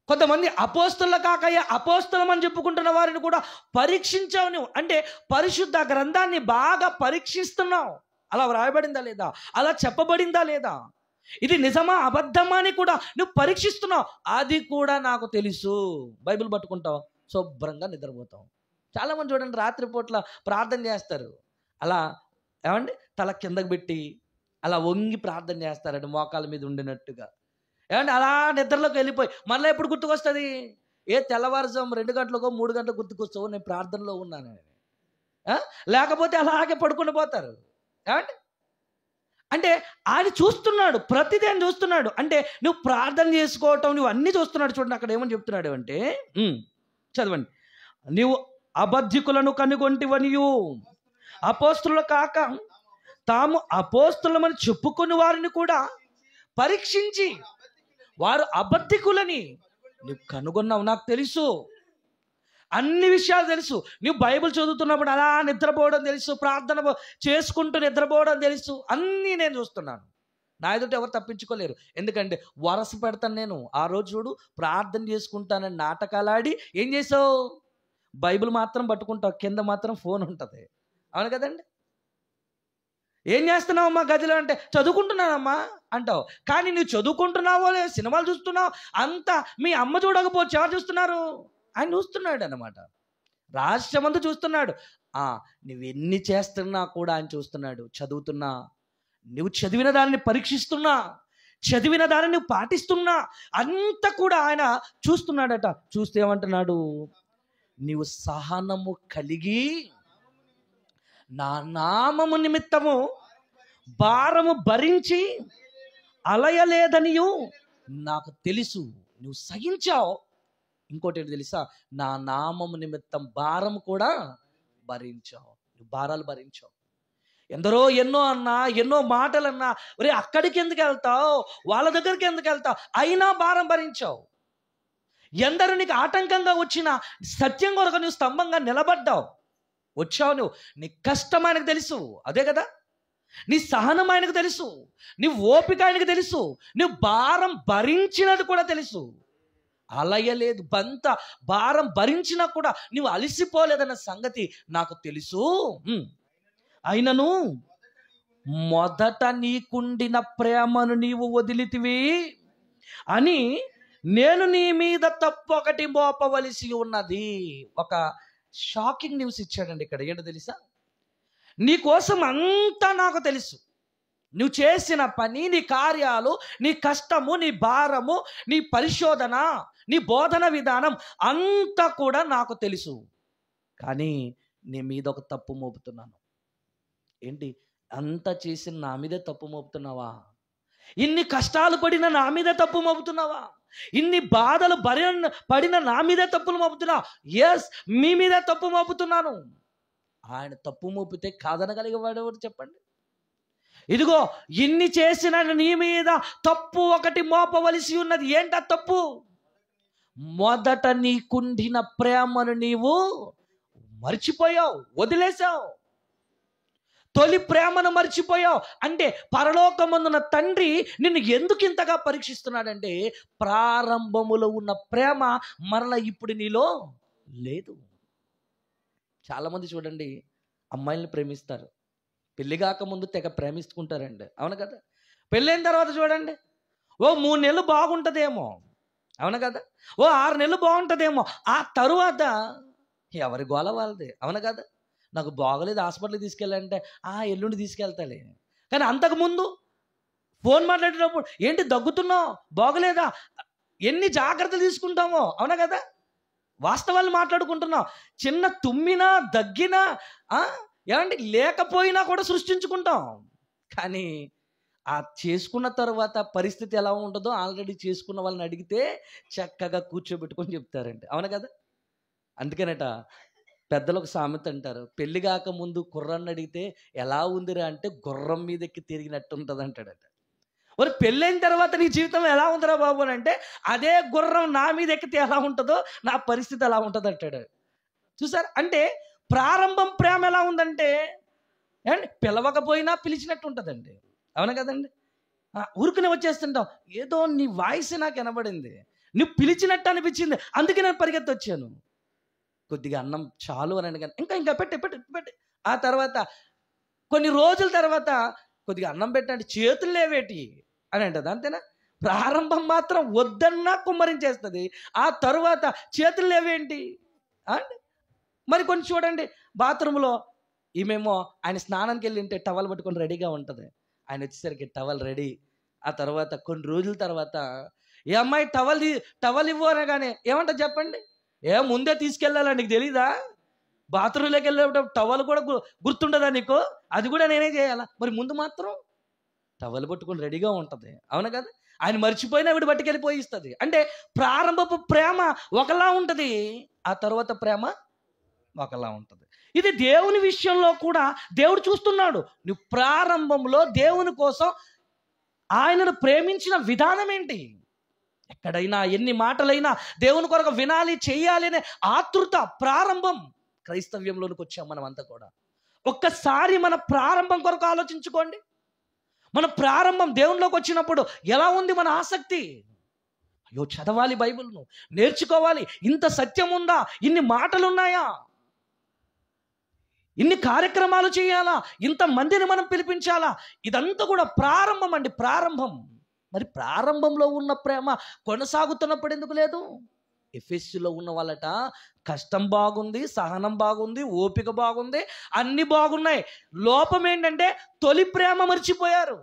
కొంతమంది అపోస్తుల కాకయ్య అపోస్తులమని చెప్పుకుంటున్న వారిని కూడా పరీక్షించావు నువ్వు. అంటే పరిశుద్ధ గ్రంథాన్ని బాగా పరీక్షిస్తున్నావు. అలా వ్రాయబడిందా లేదా, అలా చెప్పబడిందా లేదా, ఇది నిజమా అబద్ధమా అని కూడా నువ్వు పరీక్షిస్తున్నావు. అది కూడా నాకు తెలుసు. బైబిల్ పట్టుకుంటావు, శుభ్రంగా నిద్రపోతాం. చాలామంది చూడండి రాత్రిపూట్ల ప్రార్థన చేస్తారు. అలా ఏమండి తల కిందకు పెట్టి అలా వంగి ప్రార్థన చేస్తారండి, మోకాల మీద ఉండినట్టుగా. ఏమండి అలా నిద్రలోకి వెళ్ళిపోయి మళ్ళీ ఎప్పుడు గుర్తుకొస్తుంది? తెల్లవారుజాము 2 గంటలకో 3 గంటలకు గుర్తుకొస్తావు నేను ప్రార్థనలో ఉన్నాను. లేకపోతే అలాగే పడుకుని పోతారు. ఏమండి అంటే ఆయన చూస్తున్నాడు, ప్రతిదీ ఆయన చూస్తున్నాడు. అంటే నువ్వు ప్రార్థన చేసుకోవటం, నువ్వు అన్నీ చూస్తున్నాడు. చూడండి అక్కడ ఏమని చెప్తున్నాడు అంటే, చదవండి. నువ్వు అబద్ధికులను కనుగొంటివనియు, అపోస్తులు కాక తాము అపోస్తులమని చెప్పుకుని వారిని కూడా పరీక్షించి వారు అబద్ధికులని నువ్వు కనుగొన్నావు. నాకు తెలుసు, అన్ని విషయాలు తెలుసు. నువ్వు బైబిల్ చదువుతున్నప్పుడు అలా నిద్రపోవడం తెలుసు, ప్రార్థన చేసుకుంటూ నిద్రపోవడం తెలుసు, అన్నీ నేను చూస్తున్నాను. నా ఎదుట ఎవరు తప్పించుకోలేరు. ఎందుకంటే వరస పెడతాను నేను. ఆ రోజు చూడు, ప్రార్థన చేసుకుంటానని నాటకాలాడి ఏం చేసావు? బైబిల్ మాత్రం పట్టుకుంటావు, కింద మాత్రం ఫోన్ ఉంటుంది. అవును కదండి? ఏం చేస్తున్నావమ్మా గదిలో అంటే చదువుకుంటున్నానమ్మా అంటావు. కానీ నువ్వు చదువుకుంటున్నావో లేదు, సినిమాలు చూస్తున్నావు, అంతా మీ అమ్మ చూడకపోవచ్చు, ఎవరు చూస్తున్నారు? ఆయన చూస్తున్నాడు అన్నమాట. రాష్ట్రమంతా చూస్తున్నాడు. నువ్వు ఎన్ని చేస్తున్నా కూడా ఆయన చూస్తున్నాడు. చదువుతున్నా, నువ్వు చదివిన దానిని పరీక్షిస్తున్నా, చదివిన దానిని నువ్వు పాటిస్తున్నా, అంతా కూడా ఆయన చూస్తున్నాడట. చూస్తే ఏమంటున్నాడు? నీవు సహనము కలిగి నా నామము నిమిత్తము భారము భరించి అలయలేదనియు నాకు తెలుసు. నువ్వు సహించావు. ఇంకోటి ఏంటి తెలుసా? నా నామము నిమిత్తం భారం కూడా భరించావు. నువ్వు భారాలు భరించావు. ఎందరో ఎన్నో అన్నా, ఎన్నో మాటలు అన్నా, ఒరే అక్కడికి ఎందుకు వెళ్తావు, వాళ్ళ దగ్గరికి ఎందుకు వెళ్తావు, అయినా భారం భరించావు. ఎందరూ నీకు ఆటంకంగా వచ్చినా సత్యం కొరకు నువ్వు స్తంభంగా నిలబడ్డావు. వచ్చావు నువ్వు. నీ కష్టం ఆయనకు తెలుసు, అదే కదా. నీ సహనం ఆయనకు తెలుసు, నీ ఓపిక ఆయనకు తెలుసు, నువ్వు భారం భరించినది కూడా తెలుసు. అలయలేదు, బంత భారం భరించినా కూడా నువ్వు అలసిపోలేదన్న సంగతి నాకు తెలుసు. అయినను మొదట నీకుండిన ప్రేమను నీవు వదిలితివి అని నేను నీ మీద తప్పొకటి మోపవలసి ఉన్నది. ఒక షాకింగ్ న్యూస్ ఇచ్చాడండి ఇక్కడ. ఏంటో తెలుసా? నీ కోసం అంతా నాకు తెలుసు. నువ్వు చేసిన పని, నీ కార్యాలు, నీ కష్టము, నీ భారము, నీ పరిశోధన, నీ బోధన విధానం అంతా కూడా నాకు తెలుసు. కానీ నీ మీద ఒక తప్పు మోపుతున్నాను. ఏంటి? అంతా చేసిన నా మీదే తప్పు మోపుతున్నావా? ఇన్ని కష్టాలు పడిన నా మీదే తప్పు మోపుతున్నావా? ఇన్ని బాధలు పడిన నా మీదే తప్పులు మోపుతున్నావు. ఎస్, మీ మీదే తప్పు మోపుతున్నాను. ఆయన తప్పు మోపితే కాదనగలిగేవాడు ఎవరు చెప్పండి? ఇదిగో ఇన్ని చేసిన నీ మీద తప్పు ఒకటి మోపవలసి ఉన్నది. ఏంటా తప్పు? మొదట నీకుండిన ప్రేమను నీవు మర్చిపోయావు, వదిలేసావు. తొలి ప్రేమను మర్చిపోయావు. అంటే పరలోకమందున తండ్రి నిన్ను ఎందుకు ఇంతగా పరీక్షిస్తున్నాడంటే, ప్రారంభములో ఉన్న ప్రేమ మరలా ఇప్పుడు నీలో లేదు. చాలామంది చూడండి, అమ్మాయిల్ని ప్రేమిస్తారు, పెళ్లి కాకముందు తెగ ప్రేమిస్తుంటారండి. అవును కదా? పెళ్ళైన తర్వాత చూడండి, ఓ 3 నెలలు బాగుంటుందేమో, అవును కదా, ఓ 6 నెలలు బాగుంటుందేమో, ఆ తరువాత ఎవరి గోల వాళ్ళది. అవును కదా? నాకు బాగలేదు, హాస్పిటల్కి తీసుకెళ్ళాలంటే ఎల్లుండి తీసుకెళ్తాలే. కానీ అంతకుముందు ఫోన్ మాట్లాడేటప్పుడు ఏంటి దగ్గుతున్నావు, బాగలేదా, ఎన్ని జాగ్రత్తలు తీసుకుంటామో. అవునా కదా? వాస్తవాలు మాట్లాడుకుంటున్నాం. చిన్న తుమ్మినా దగ్గినా ఏమంటే లేకపోయినా కూడా సృష్టించుకుంటాం. కానీ చేసుకున్న తర్వాత పరిస్థితి ఎలా ఉంటుందో ఆల్రెడీ చేసుకున్న వాళ్ళని అడిగితే చక్కగా కూర్చోబెట్టుకొని చెప్తారండి. అవునా కదా? అందుకనట పెద్దలు ఒక సామెత అంటారు, పెళ్లి కాక ముందు కుర్రాన్ని అడిగితే ఎలా ఉందిరా అంటే గుర్రం మీద ఎక్కి తిరిగినట్టు ఉంటుంది అంటాడట. మరి పెళ్ళైన తర్వాత నీ జీవితం ఎలా ఉందిరా బాబు అని అంటే, అదే గుర్రం నా మీద ఎక్కితే ఎలా ఉంటుందో నా పరిస్థితి ఎలా ఉంటుంది అంటాడు. చూసారు? అంటే ప్రారంభం ప్రేమ ఎలా ఉందంటే, ఏమండి, పిలవకపోయినా పిలిచినట్టు ఉంటుందండి. అవునా కదండి? ఊరుకునే వచ్చేస్తుంటావు, ఏదో నీ వాయిస్ నాకు వినబడింది, నువ్వు పిలిచినట్టు అనిపించింది, అందుకే నేను పరిగెత్తి వచ్చాను. కొద్దిగా అన్నం చాలు అని అనగానే ఇంకా పెట్టి ఆ తర్వాత కొన్ని రోజుల తర్వాత కొద్దిగా అన్నం పెట్టండి, చేతులు లేవేటి అని అంటది. అంతేనా? ప్రారంభం మాత్రం వద్దన్నా కుమ్మరించేస్తుంది, ఆ తరువాత చేతులు లేవేంటి అండి. మరి కొన్ని చూడండి, బాత్రూంలో ఈమెమో ఆయన స్నానానికి వెళ్ళి ఉంటే టవల్ పట్టుకొని రెడీగా ఉంటుంది, ఆయన వచ్చేసరికి టవల్ రెడీ. ఆ తర్వాత కొన్ని రోజుల తర్వాత ఏ అమ్మాయి టవల్ ఇవ్వు అనగానే ఏమంటా చెప్పండి? ముందే తీసుకెళ్ళాలా, నీకు తెలీదా? బాత్రూంలోకి వెళ్ళేటప్పుడు టవల్ కూడా గుర్తుండదా నీకు? అది కూడా నేనే చేయాలా? మరి ముందు మాత్రం టవల్ పట్టుకొని రెడీగా ఉంటుంది. అవునా కదా? ఆయన మర్చిపోయినా ఆవిడ పట్టుకెళ్ళిపోయి ఇస్తుంది. అంటే ప్రారంభపు ప్రేమ ఒకలా ఉంటుంది, ఆ తర్వాత ప్రేమ ఒకలా ఉంటుంది. ఇది దేవుని విషయంలో కూడా దేవుడు చూస్తున్నాడు. నువ్వు ప్రారంభంలో దేవుని కోసం ఆయనను ప్రేమించిన విధానం ఏంటి? ఎక్కడైనా ఎన్ని మాటలైనా దేవుని కొరకు వినాలి, చేయాలి అనే ఆతృత ప్రారంభం. క్రైస్తవ్యంలోనికి వచ్చాం మనం అంతా కూడా. ఒక్కసారి మన ప్రారంభం కొరకు ఆలోచించుకోండి. మన ప్రారంభం దేవునిలోకి వచ్చినప్పుడు ఎలా ఉంది మన ఆసక్తి? అయ్యో, చదవాలి బైబిల్ను, నేర్చుకోవాలి, ఇంత సత్యం ఉందా, ఇన్ని మాటలు ఉన్నాయా, ఇన్ని కార్యక్రమాలు చేయాలా, ఇంతమందిని మనం పిలిపించాలా. ఇదంతా కూడా ప్రారంభం అండి, ప్రారంభం. మరి ప్రారంభంలో ఉన్న ప్రేమ కొనసాగుతున్నప్పుడు ఎందుకు లేదు? ఎఫెస్సులో ఉన్న వాళ్ళట కష్టం బాగుంది, సహనం బాగుంది, ఓపిక బాగుంది, అన్ని బాగున్నాయి. లోపం ఏంటంటే తొలి ప్రేమ మర్చిపోయారు,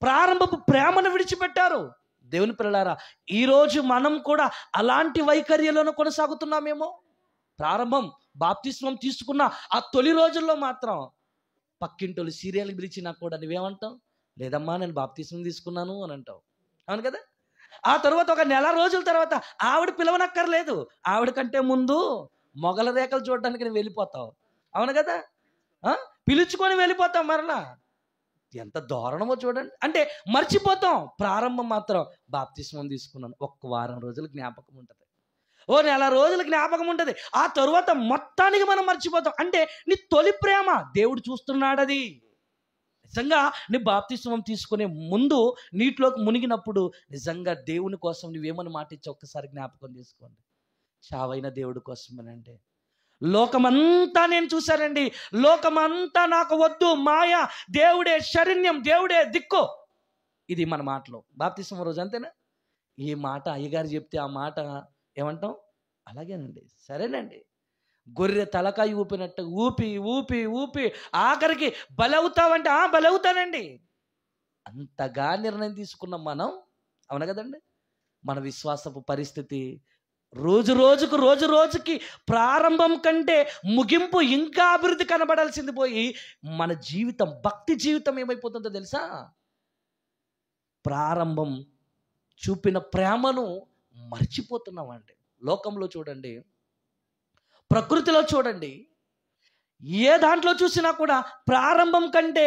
ప్రారంభపు ప్రేమను విడిచిపెట్టారు. దేవుని పిల్లలారా, ఈరోజు మనం కూడా అలాంటి వైఖర్యంలోనే కొనసాగుతున్నామేమో. ప్రారంభం బాప్తిస్మం తీసుకున్న ఆ తొలి రోజుల్లో మాత్రం పక్కింటోళ్ళు సీరియల్ పిలిచినా కూడా నువ్వేమంటావు? లేదమ్మా, నేను బాప్తిస్మం తీసుకున్నాను అని అంటావు. అవును కదా? ఆ తర్వాత ఒక నెల రోజుల తర్వాత ఆవిడ పిలవనక్కర్లేదు, ఆవిడ కంటే ముందు మొగల రేఖలు చూడడానికి నువ్వు వెళ్ళిపోతావు. అవును కదా? పిలుచుకొని వెళ్ళిపోతావు. మరలా ఎంత దారుణమో చూడండి. అంటే మర్చిపోతాం. ప్రారంభం మాత్రం బాప్తిస్మం తీసుకున్నాను, ఒక్క వారం రోజులు జ్ఞాపకం ఉంటుంది, ఓ నెల రోజులు జ్ఞాపకం ఉంటుంది. ఆ తరువాత మొత్తానికి మనం మర్చిపోతాం. అంటే నీ తొలి ప్రేమ దేవుడు చూస్తున్నాడు. అది నిజంగా నీ బాప్తిస్మం తీసుకునే ముందు నీటిలోకి మునిగినప్పుడు నిజంగా దేవుని కోసం నువ్వేమని మాట ఇచ్చి ఒక్కసారి జ్ఞాపకం చేసుకోండి. చావైన దేవుడి కోసమేనండి. లోకమంతా నేను చూశానండి, లోకమంతా నాకు వద్దు, మాయ, దేవుడే శరణ్యం, దేవుడే దిక్కు. ఇది మన మాటలో బాప్తిస్మం రోజు అంతేనా? ఈ మాట అయ్యగారు చెప్తే ఆ మాట ఏమంటాం? అలాగేనండి, సరేనండి. గొర్రె తలకాయ ఊపినట్టు ఊపి ఊపి ఊపి ఆఖరికి బలవుతావంటే బలవుతానండి. అంతగా నిర్ణయం తీసుకున్నాం మనం. అవునా కదండి? మన విశ్వాసపు పరిస్థితి రోజు రోజుకి ప్రారంభం కంటే ముగింపు ఇంకా అభివృద్ధి కనబడాల్సింది పోయి మన జీవితం, భక్తి జీవితం ఏమైపోతుందో తెలుసా? ప్రారంభం చూపిన ప్రేమను మర్చిపోతున్నామండి. లోకంలో చూడండి, ప్రకృతిలో చూడండి, ఏ దాంట్లో చూసినా కూడా ప్రారంభం కంటే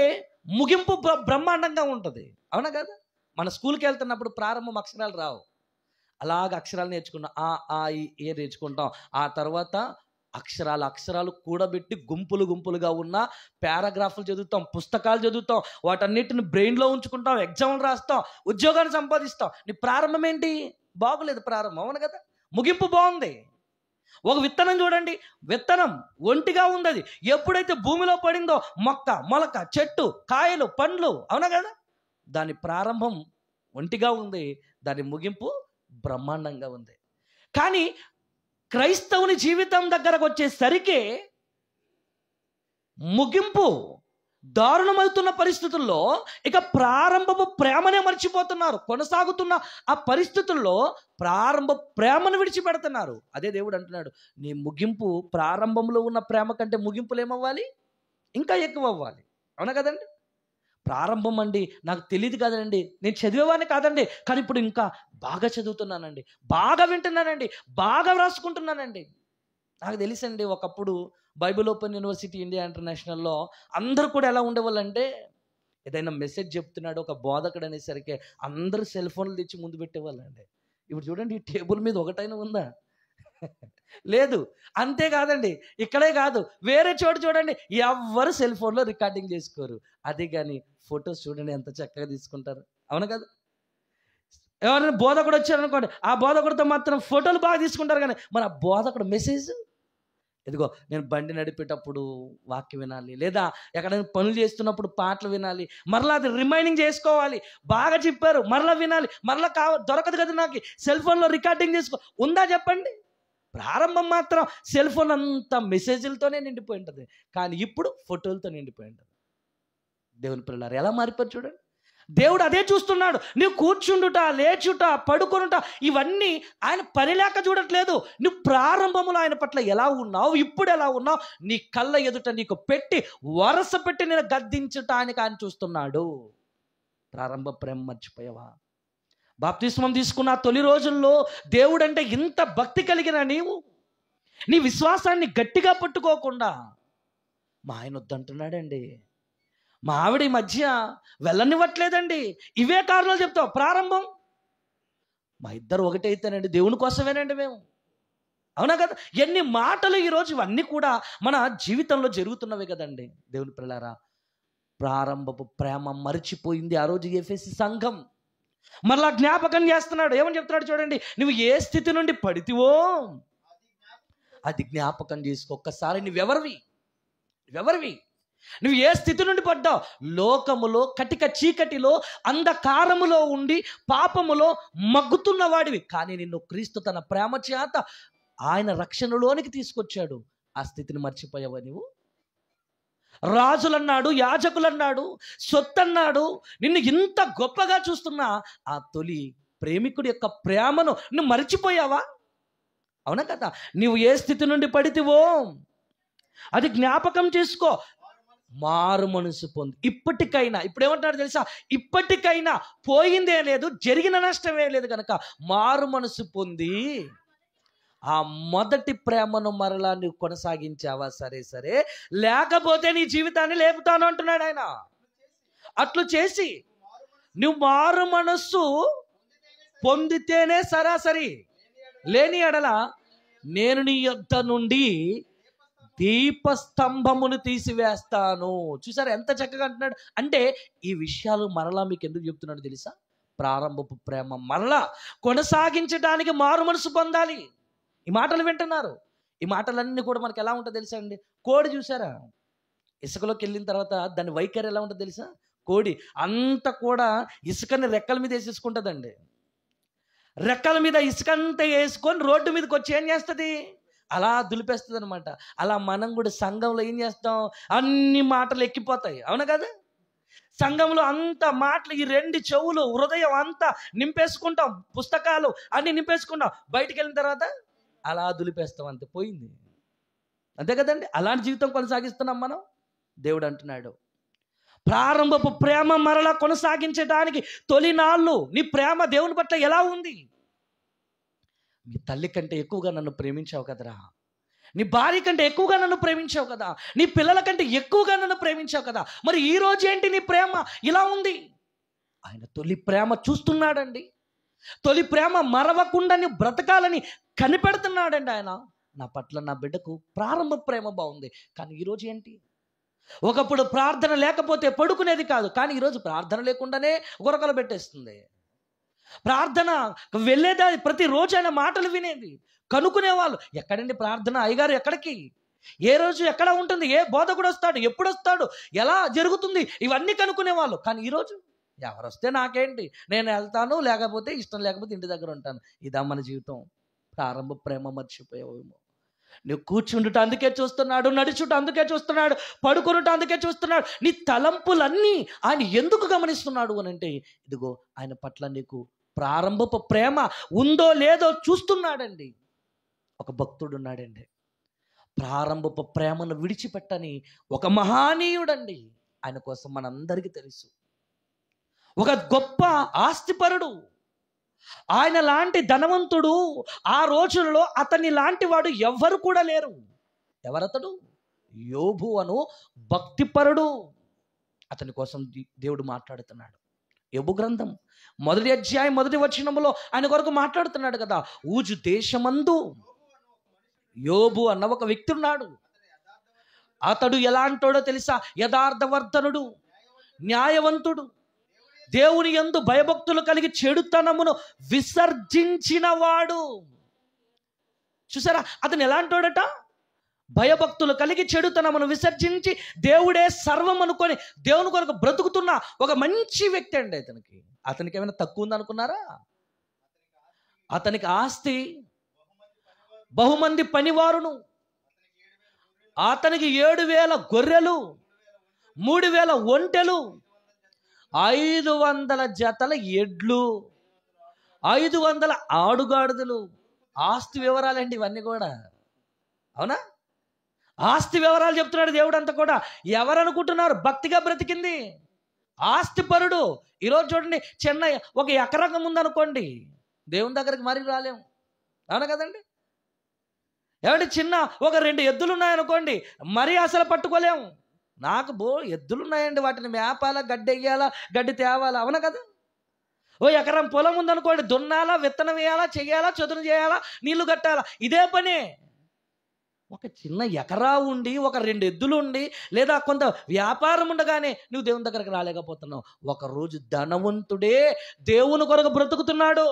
ముగింపు బ్రహ్మాండంగా ఉంటుంది. అవునా కదా? మన స్కూల్కి వెళ్తున్నప్పుడు ప్రారంభం అక్షరాలు రావు, అలాగ అక్షరాలు నేర్చుకున్నాం, ఆ ఈ నేర్చుకుంటాం. ఆ తర్వాత అక్షరాలు కూడబెట్టి గుంపులుగా ఉన్న పారాగ్రాఫ్లు చదువుతాం, పుస్తకాలు చదువుతాం, వాటన్నిటిని బ్రెయిన్లో ఉంచుకుంటాం, ఎగ్జామ్లు రాస్తాం, ఉద్యోగాన్ని సంపాదిస్తాం. నీ ప్రారంభం ఏంటి? బాగులేదు ప్రారంభం. అవును కదా? ముగింపు బాగుంది. ఒక విత్తనం చూడండి, విత్తనం ఒంటిగా ఉంది. అది ఎప్పుడైతే భూమిలో పడిందో మొక్క, మొలక, చెట్టు, కాయలు, పండ్లు. అవునా కదా? దాని ప్రారంభం ఒంటిగా ఉంది, దాని ముగింపు బ్రహ్మాండంగా ఉంది. కానీ క్రైస్తవుని జీవితం దగ్గరకు వచ్చేసరికి ముగింపు దారుణమవుతున్న పరిస్థితుల్లో ఇక ప్రారంభపు ప్రేమనే మర్చిపోతున్నారు. కొనసాగుతున్న ఆ పరిస్థితుల్లో ప్రారంభ ప్రేమను విడిచిపెడుతున్నారు. అదే దేవుడు అంటున్నాడు, నీ ముగింపు ప్రారంభంలో ఉన్న ప్రేమ కంటే ముగింపులు ఏమవ్వాలి? ఇంకా ఎక్కువ అవ్వాలి. అవునా కదండి? ప్రారంభం అండి, నాకు తెలియదు కదండి, నేను చదివేవాడిని కాదండి, కానీ ఇప్పుడు ఇంకా బాగా చదువుతున్నానండి, బాగా వింటున్నానండి, బాగా వ్రాసుకుంటున్నానండి. నాకు తెలుసండి, ఒకప్పుడు బైబిల్ ఓపెన్ యూనివర్సిటీ ఇండియా ఇంటర్నేషనల్లో అందరూ కూడా ఎలా ఉండేవాళ్ళంటే, ఏదైనా మెసేజ్ చెప్తున్నాడు ఒక బోధకుడు అనేసరికి అందరూ సెల్ ఫోన్లు తెచ్చి ముందు పెట్టేవాళ్ళండి. ఇప్పుడు చూడండి, ఈ టేబుల్ మీద ఒకటైనా ఉందా? లేదు. అంతేకాదండి, ఇక్కడే కాదు, వేరే చోటు చూడండి, ఎవ్వరు సెల్ ఫోన్లో రికార్డింగ్ చేసుకోరు. అదే కానీ ఫొటోస్ చూడండి ఎంత చక్కగా తీసుకుంటారు. అవును కదా? ఎవరైనా బోధకుడు వచ్చారనుకోండి, ఆ బోధకుడితో మాత్రం ఫోటోలు బాగా తీసుకుంటారు, కానీ మన బోధకుడు మెసేజ్, ఇదిగో నేను బండి నడిపేటప్పుడు వాక్యం వినాలి, లేదా ఎక్కడైనా పనులు చేస్తున్నప్పుడు పాటలు వినాలి, మరలా అది రిమైనింగ్ చేసుకోవాలి, బాగా చెప్పారు మరలా వినాలి, మరలా దొరకదు కదా నాకు, సెల్ ఫోన్లో రికార్డింగ్ చేసుకో, ఉందా చెప్పండి? ప్రారంభం మాత్రం సెల్ ఫోన్ అంతా మెసేజ్లతోనే నిండిపోయి ఉంటుంది, కానీ ఇప్పుడు ఫోటోలతో నిండిపోయి ఉంటుంది. దేవుని పిల్లలారా, ఎలా మారిపోయారు చూడండి. దేవుడు అదే చూస్తున్నాడు. నువ్వు కూర్చుండుట, లేచుట, పడుకొనుట, ఇవన్నీ ఆయన పనిలేక చూడట్లేదు. నువ్వు ప్రారంభంలో ఆయన పట్ల ఎలా ఉన్నావు, ఇప్పుడు ఎలా ఉన్నావు, నీ కళ్ళ ఎదుట నీకు పెట్టి వరస పెట్టి నేను గద్దించటానికి ఆయన చూస్తున్నాడు. ప్రారంభ ప్రేమ మర్చిపోయావా? బాప్తిస్మం తీసుకున్న తొలి రోజుల్లో దేవుడు అంటే ఇంత భక్తి కలిగిన నీవు నీ విశ్వాసాన్ని గట్టిగా పట్టుకోకుండా మా ఆయన వద్దంటున్నాడండి, మా ఆవిడ ఈ మధ్య వెళ్ళనివ్వట్లేదండి, ఇవే కారణాలు చెప్తావు. ప్రారంభం మా ఇద్దరు ఒకటైతేనండి, దేవుని కోసమేనండి మేము. అవునా కదా? ఎన్ని మాటలు ఈరోజు ఇవన్నీ కూడా మన జీవితంలో జరుగుతున్నవి కదండి. దేవుని పిల్లారా, ప్రారంభపు ప్రేమ మరిచిపోయింది ఆ రోజు ఎఫెసీ సంఘం. మరలా జ్ఞాపకం చేస్తున్నాడు. ఏమని చెప్తున్నాడు చూడండి, నువ్వు ఏ స్థితి నుండి పడితివో అది జ్ఞాపకం చేసుకో. ఒక్కసారి నువ్వెవరివి, నువ్వు ఏ స్థితి నుండి పడ్డావు? లోకములో, కటిక చీకటిలో, అంధకారములో ఉండి పాపములో మగ్గుతున్న వాడివి. కానీ నిన్ను క్రీస్తు తన ప్రేమ చేత ఆయన రక్షణలోనికి తీసుకొచ్చాడు. ఆ స్థితిని మర్చిపోయావా నువ్వు? రాజులన్నాడు, యాజకులన్నాడు, సొత్తన్నాడు, నిన్ను ఇంత గొప్పగా చూస్తున్నా ఆ తొలి ప్రేమికుడి యొక్క ప్రేమను నువ్వు మర్చిపోయావా? అవునా కదా? నువ్వు ఏ స్థితి నుండి పడితివో అది జ్ఞాపకం చేసుకో, మారు మనసు పొంది ఇప్పటికైనా. ఇప్పుడు ఏమంటాడు తెలుసా, ఇప్పటికైనా పోయిందే లేదు, జరిగిన నష్టమే లేదు కనుక మారు మనసు పొంది ఆ మొదటి ప్రేమను మరలా నువ్వు కొనసాగించావా? సరే, లేకపోతే నీ జీవితాన్ని లేపుతాను అంటున్నాడు ఆయన. అట్లు చేసి నువ్వు మారు మనస్సు పొందితేనే సరాసరి, లేని ఎడల నేను నీ యొద్ద నుండి దీపస్తంభమును తీసివేస్తాను. చూసారా ఎంత చక్కగా అంటున్నాడు. అంటే ఈ విషయాలు మరలా మీకు ఎందుకు చెప్తున్నాడు తెలుసా? ప్రారంభపు ప్రేమ మరలా కొనసాగించడానికి మారు మనసు పొందాలి. ఈ మాటలు వింటున్నారు. ఈ మాటలన్నీ కూడా మనకు ఎలా ఉంటుందో తెలుసా అండి? కోడి చూసారా, ఇసుకలోకి వెళ్ళిన తర్వాత దాని వైఖరి ఎలా ఉంటుందో తెలుసా? కోడి అంతా కూడా ఇసుకని రెక్కల మీద వేసేసుకుంటుందండి. రెక్కల మీద ఇసుకంతా వేసుకొని రోడ్డు మీదకి వచ్చి ఏం చేస్తుంది? అలా దులిపేస్తుంది అనమాట. అలా మనం కూడా సంఘంలో ఏం చేస్తాం? అన్ని మాటలు ఎక్కిపోతాయి. అవునా కదా? సంఘంలో అంత మాటలు, ఈ రెండు చెవులు, హృదయం అంతా నింపేసుకుంటాం, పుస్తకాలు అన్ని నింపేసుకుంటాం. బయటికి వెళ్ళిన తర్వాత అలా దులిపేస్తాం, అంతే, పోయింది. అంతే కదండి? అలాంటి జీవితం కొనసాగిస్తున్నాం మనం. దేవుడు అంటున్నాడు, ప్రారంభపు ప్రేమ మరలా కొనసాగించడానికి తొలినాళ్ళు నీ ప్రేమ దేవుని పట్ల ఎలా ఉంది? నీ తల్లి కంటే ఎక్కువగా నన్ను ప్రేమించావు కదరా, నీ భార్య కంటే ఎక్కువగా నన్ను ప్రేమించావు కదా, నీ పిల్లల కంటే ఎక్కువగా నన్ను ప్రేమించావు కదా. మరి ఈ రోజు ఏంటి నీ ప్రేమ ఇలా ఉంది? ఆయన తొలి ప్రేమ చూస్తున్నాడండి. తొలి ప్రేమ మరవకుండా నీ బ్రతకాలని కనిపెడుతున్నాడండి ఆయన. నా పట్ల, నా బిడ్డకు ప్రారంభ ప్రేమ బాగుంది. కానీ ఈరోజు ఏంటి? ఒకప్పుడు ప్రార్థన లేకపోతే పడుకునేది కాదు, కానీ ఈరోజు ప్రార్థన లేకుండానే గురకలు పెట్టేస్తుంది. ప్రార్థన వెళ్ళేదా ప్రతిరోజు ఆయన మాటలు వినేది. కనుక్కునేవాళ్ళు, ఎక్కడండి ప్రార్థన, అయ్యగారు ఎక్కడికి, ఏ రోజు ఎక్కడ ఉంటుంది, ఏ బోధకుడు వస్తాడు, ఎప్పుడు వస్తాడు, ఎలా జరుగుతుంది, ఇవన్నీ కనుక్కునేవాళ్ళు. కానీ ఈరోజు ఎవరు వస్తే నాకేంటి, నేను వెళ్తాను, లేకపోతే ఇష్టం లేకపోతే ఇంటి దగ్గర ఉంటాను. ఇదా మన జీవితం? ప్రారంభ ప్రేమ మర్చిపోయావేమో. నువ్వు కూర్చుండుట అందుకే చూస్తున్నాడు, నడుచుట అందుకే చూస్తున్నాడు, పడుకునుట అందుకే చూస్తున్నాడు. నీ తలంపులన్నీ ఆయన ఎందుకు గమనిస్తున్నాడు అని అంటే, ఇదిగో ఆయన పట్ల నీకు ప్రారంభపు ప్రేమ ఉందో లేదో చూస్తున్నాడండి. ఒక భక్తుడు ఉన్నాడండి, ప్రారంభపు ప్రేమను విడిచిపెట్టని ఒక మహానీయుడండి. ఆయన కోసం మనందరికీ తెలుసు. ఒక గొప్ప ఆస్తిపరుడు, ఆయన లాంటి ధనవంతుడు ఆ రోజుల్లో అతని లాంటి వాడు ఎవ్వరు కూడా లేరు. ఎవరతడు? యోబు అను భక్తిపరుడు. అతని కోసం దేవుడు మాట్లాడుతున్నాడు. యోబు గ్రంథం 1వ అధ్యాయం 1వ వచనములో ఆయన కొరకు మాట్లాడుతున్నాడు కదా. ఊజు దేశమందు యోబు అన్న ఒక వ్యక్తి ఉన్నాడు. అతడు ఎలాంటోడో తెలుసా? యథార్థవర్ధనుడు, న్యాయవంతుడు, దేవుని యందు భయభక్తులు కలిగి చెడుతనమును విసర్జించిన వాడు. చూసారా, అతను ఎలాంటోడట? భయభక్తులు కలిగి చెడుతనమును విసర్జించి దేవుడే సర్వం అనుకొని దేవుని కొరకు బ్రతుకుతున్న ఒక మంచి వ్యక్తి అండి. అతనికి ఏమైనా తక్కువ ఉందనుకున్నారా? అతనికి ఆస్తి, బహుమంది పనివారును, అతనికి 7,000 గొర్రెలు, 3,000 ఒంటెలు, 500 జతల ఎడ్లు, 500 ఆడుగాడిదలు. ఆస్తి వివరాలండి ఇవన్నీ కూడా. అవునా? ఆస్తి వివరాలు చెప్తున్నాడు దేవుడు అంతా కూడా. ఎవరనుకుంటున్నారు భక్తిగా బ్రతికింది? ఆస్తిపరుడు. ఈరోజు చూడండి, చిన్న ఒక ఎకరం ఉందనుకోండి, దేవుని దగ్గరికి మరీ రాలేము. అవునా కదండి? ఏమంటే చిన్న ఒక 2 ఎద్దులు ఉన్నాయనుకోండి, మరీ అసలు పట్టుకోలేము. నాకు ఎద్దులు ఉన్నాయండి, వాటిని మేపాలా, గడ్డి వెయ్యాలా, గడ్డి తేవాలా, అవునా కదా? ఓ ఎకరం పొలం ఉందనుకోండి, దున్నాలా, విత్తనం వేయాలా, చెయ్యాలా, చదును చేయాలా, నీళ్లు కట్టాలా, ఇదే పని. ఒక చిన్న ఎకరా ఉండి, ఒక 2 ఎద్దులు ఉండి, లేదా కొంత వ్యాపారం ఉండగానే నువ్వు దేవుని దగ్గరకు రాలేకపోతున్నావు. ఒకరోజు ధనవంతుడే దేవుని కొరకు బ్రతుకుతున్నాడు.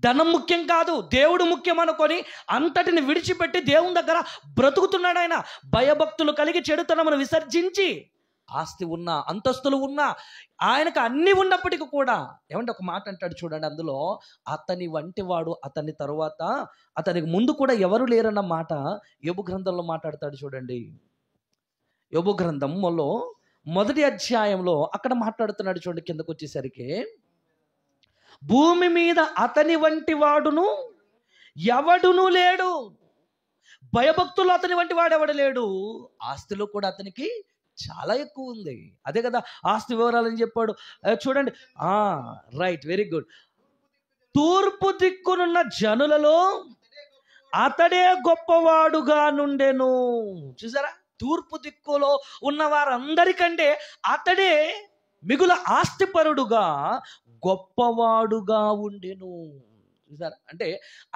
ధనం ముఖ్యం కాదు, దేవుడు ముఖ్యం అనుకొని అంతటిని విడిచిపెట్టి దేవుని దగ్గర బ్రతుకుతున్నాడు ఆయన. భయభక్తులు కలిగి చెడుతనమును విసర్జించి, ఆస్తి ఉన్నా, అంతస్తులు ఉన్నా, ఆయనకు అన్ని ఉన్నప్పటికీ కూడా, ఏమంటే ఒక మాట అంటాడు చూడండి, అందులో అతని వంటి వాడు అతని తరువాత అతనికి ముందు కూడా ఎవరు లేరన్న మాట యోబు గ్రంథంలో మాట్లాడతాడు చూడండి. యోబు గ్రంథంలో 1వ అధ్యాయంలో అక్కడ మాట్లాడుతున్నాడు చూడండి. కిందకు వచ్చేసరికి, భూమి మీద అతని వంటి వాడును ఎవడును లేడు. భయభక్తులు అతని వంటి వాడు ఎవడు లేడు. ఆస్తిలో కూడా అతనికి చాలా ఎక్కువ ఉంది. అదే కదా ఆస్తి వివరాలని చెప్పాడు చూడండి. Right, very good. తూర్పు దిక్కునున్న జనులలో అతడే గొప్పవాడుగా నుండెను. చూసారా, తూర్పు దిక్కులో ఉన్న వారందరికంటే అతడే మిగుల ఆస్తిపరుడుగా గొప్పవాడుగా ఉండెను. చూసారా, అంటే